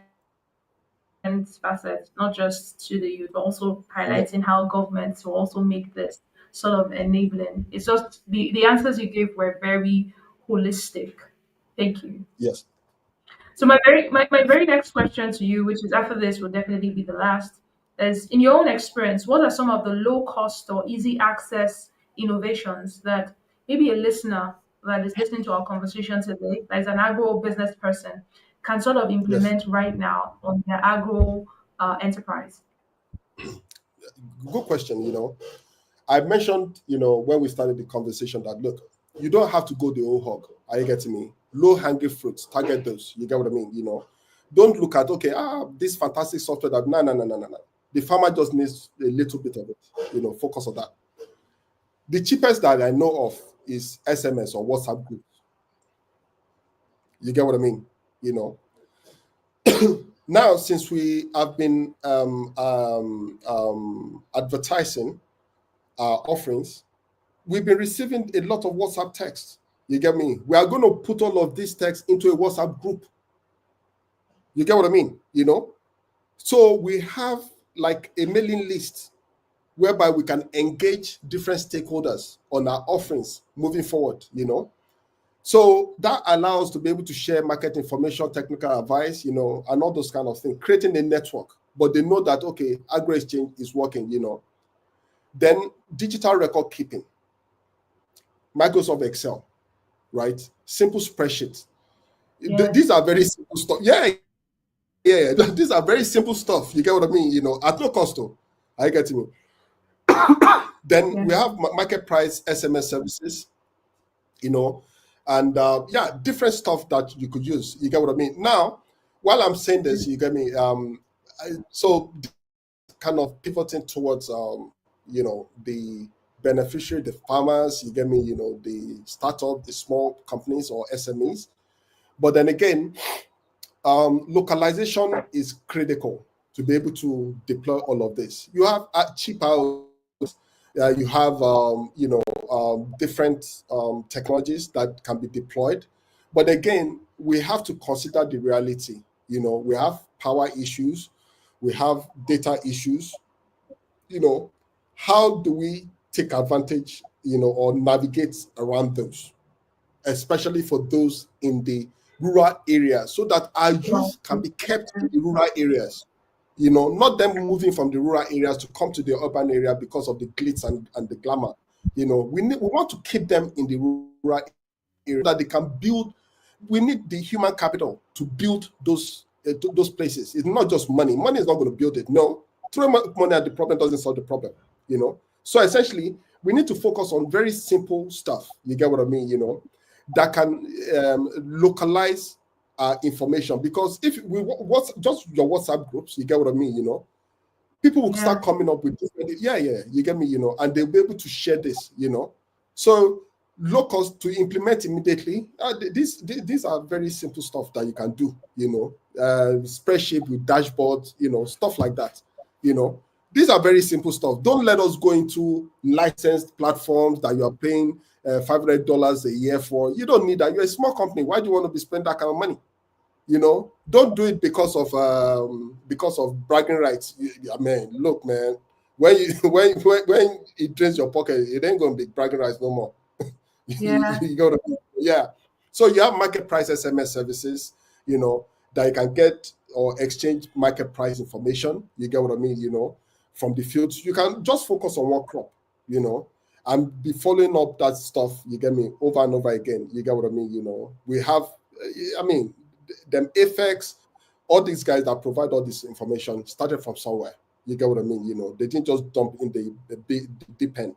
facets, not just to the youth, but also Yeah. highlighting how governments will also make this sort of enabling. It's just the answers you gave were very holistic. Thank you. Yes. So my very next question to you, which is after this will definitely be the last, is in your own experience, what are some of the low cost or easy access innovations that maybe a listener that is listening to our conversation today, that is an agro business person, can sort of Yes. implement right now on their agro enterprise? Good question. I mentioned, when we started the conversation that look, you don't have to go the whole hog. Are you getting me? Low hanging fruits, target those. You get what I mean? Don't look at this fantastic software that no. The farmer just needs a little bit of it. Focus on that. The cheapest that I know of is SMS or WhatsApp group. You get what I mean? Now, since we have been advertising our offerings, we've been receiving a lot of WhatsApp texts. You get me? We are going to put all of these texts into a WhatsApp group. You get what I mean? So we have like a mailing list whereby we can engage different stakeholders on our offerings moving forward. So that allows to be able to share market information, technical advice, and all those kind of things, creating a network. But they know that, okay, Agri-Exchange is working, Then digital record keeping, Microsoft Excel, right? Simple spreadsheets. These Yes. are very simple stuff. Yeah. These are very simple stuff. You get what I mean? At no cost. Are you getting me? Then we Yes. have market price SMS services, and different stuff that you could use. You get what I mean? Now, while I'm saying this, you get me? So kind of pivoting towards the beneficiary, the farmers, you get me, the startup, the small companies or SMEs. But then again, localization is critical to be able to deploy all of this. You have cheap out, you have different technologies that can be deployed. But again, we have to consider the reality. We have power issues, we have data issues. How do we take advantage, or navigate around those, especially for those in the rural areas, so that our Right. youth can be kept in the rural areas, not them moving from the rural areas to come to the urban area because of the glitz and the glamour. We want to keep them in the rural area so that they can build. We need the human capital to build those places. It's not just money. Money is not going to build it. No, throwing money at the problem doesn't solve the problem. So essentially, we need to focus on very simple stuff. You get what I mean? That can localize information, because if we what's just your WhatsApp groups, you get what I mean? People will start Yes. coming up with different, you get me, and they'll be able to share this. So locals to implement immediately. These are very simple stuff that you can do. Spreadsheet with dashboards, stuff like that. These are very simple stuff. Don't let us go into licensed platforms that you are paying $500 a year for. You don't need that. You're a small company. Why do you want to be spending that kind of money? Don't do it because of bragging rights. I mean, look, man, when you when it drains your pocket, it ain't gonna be bragging rights no more. Yeah. You go to So you have market price SMS services, that you can get or exchange market price information. You get what I mean, from the fields. You can just focus on one crop, and be following up that stuff, you get me, over and over again. You get what I mean, we have, I mean, them effects, all these guys that provide all this information started from somewhere. You get what I mean? They didn't just dump in the deep end.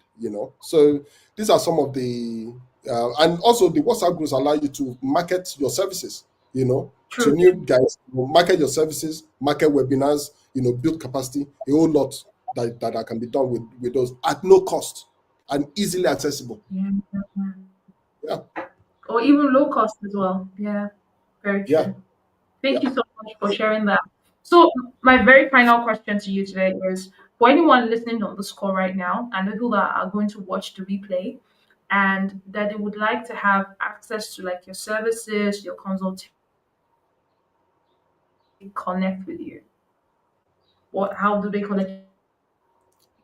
So these are some of the, and also the WhatsApp groups allow you to market your services. to True. new guys, market your services, market webinars, build capacity, a whole lot that can be done with those at no cost and easily accessible. Yeah. Yeah. Or even low cost as well. Yeah. Very Yeah. true. Thank Yeah. you so much for sharing that. So, my very final question to you today is for anyone listening on this call right now and people that are going to watch the replay and that they would like to have access to like your services, your consultation, connect with you. How do they connect?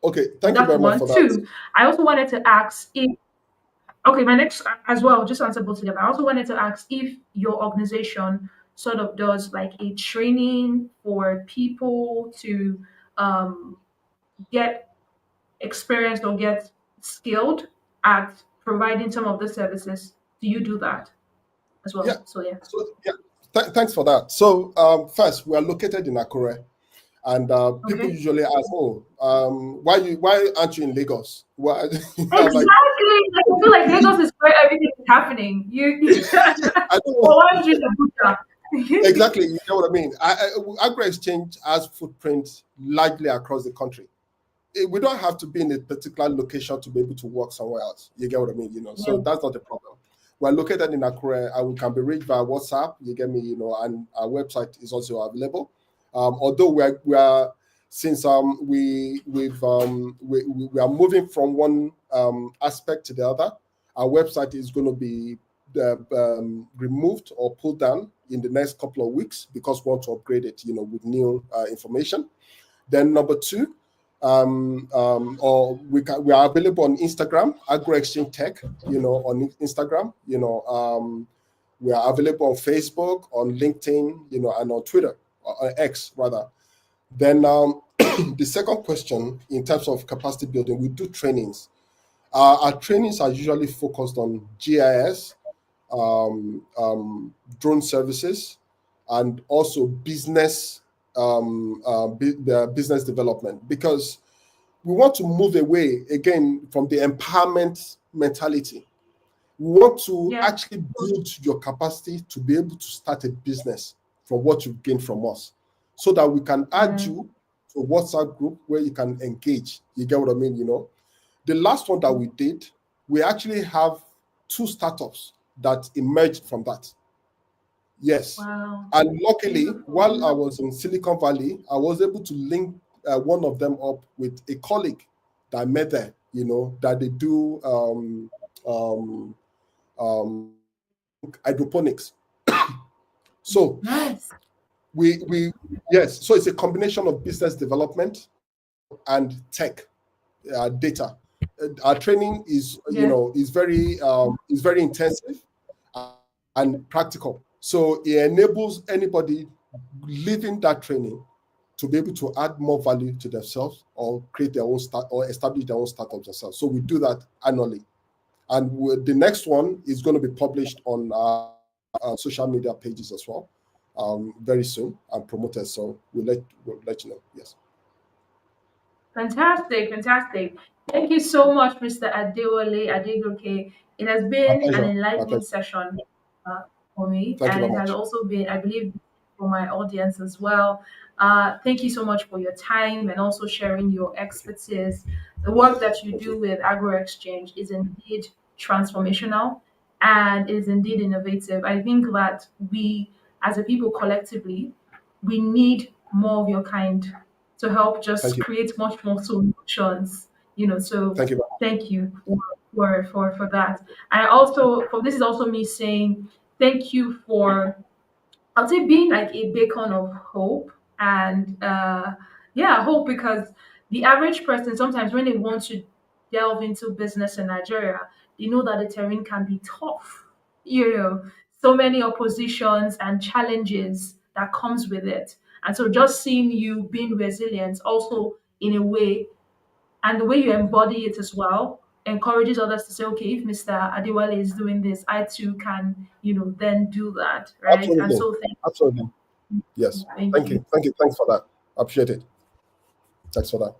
Okay. Thank you That's very much one. for that. Two, I also wanted to ask if okay, my next as well, just answer both together. I also wanted to ask if your organization sort of does like a training for people to um, get experienced or get skilled at providing some of the services. Do you do that as Yeah. well? So yeah. So yeah. Thanks for that. So first, we are located in Akure. And people Okay. usually ask, "Oh, why aren't you in Lagos?" Why? I'm Exactly. like, Like, I feel like Lagos is where everything is happening. You I don't or why aren't you in Abuja? exactly. You know what I mean? Agri-Exchange has footprint largely across the country. We don't have to be in a particular location to be able to work somewhere else. You get what I mean? So Yeah. that's not a problem. We're located in Akure, and we can be reached via WhatsApp. You get me? And our website is also available. Although we are since we are moving from one aspect to the other, our website is going to be removed or pulled down in the next couple of weeks because we want to upgrade it, with new information. Then number two, or we are available on Instagram, Agro-Exchange Tech, on Instagram, we are available on Facebook, on LinkedIn, and on Twitter, or X rather. Then the second question, in terms of capacity building, we do trainings. Our trainings are usually focused on GIS, drone services, and also the business development, because we want to move away again from the empowerment mentality. We want to Yeah. actually build your capacity to be able to start a business from what you've gained from us, so that we can add Yeah. you to a WhatsApp group where you can engage. You get what I mean? The last one that we did, we actually have 2 startups that emerged from that. Yes. Wow. And luckily, while I Beautiful. was in Silicon Valley, I was able to link one of them up with a colleague that I met there, that they do um, hydroponics. So Nice. we yes, so it's a combination of business development and tech data. Our training Yeah. is very intensive and practical. So it enables anybody leaving that training to be able to add more value to themselves or create their own start or establish their own startups themselves. So we do that annually, and the next one is going to be published on our social media pages as well, very soon, and promoted. So we'll let you know. Yes. Fantastic, fantastic. Thank you so much, Mr. Adewale Adegoke. It has My been an pleasure. My enlightening pleasure. session uh, for me, Thank you and very it has much. also been, I believe, for my audience as well. Thank you so much for your time and also sharing your expertise. The work that you Thank you. do with Agro Exchange is indeed transformational and is indeed innovative. I think that we, as a people collectively, we need more of your kind to help Thank just you. create much more solutions. So Thank you very much. thank you for that. And also, for this is also me saying thank you for, I'll say, being like a beacon of hope and yeah, hope, because the average person sometimes when they want to delve into business in Nigeria, they know that the terrain can be tough. So many oppositions and challenges that comes with it. And so just seeing you being resilient also in a way, and the way you embody it as well encourages others to say, okay, if Mr. Adewale is doing this, I too can, then do that, right? And Absolutely. so Absolutely. Yes. thank Thank you. you. Thank you. Thanks for that. I appreciate it. Thanks for that.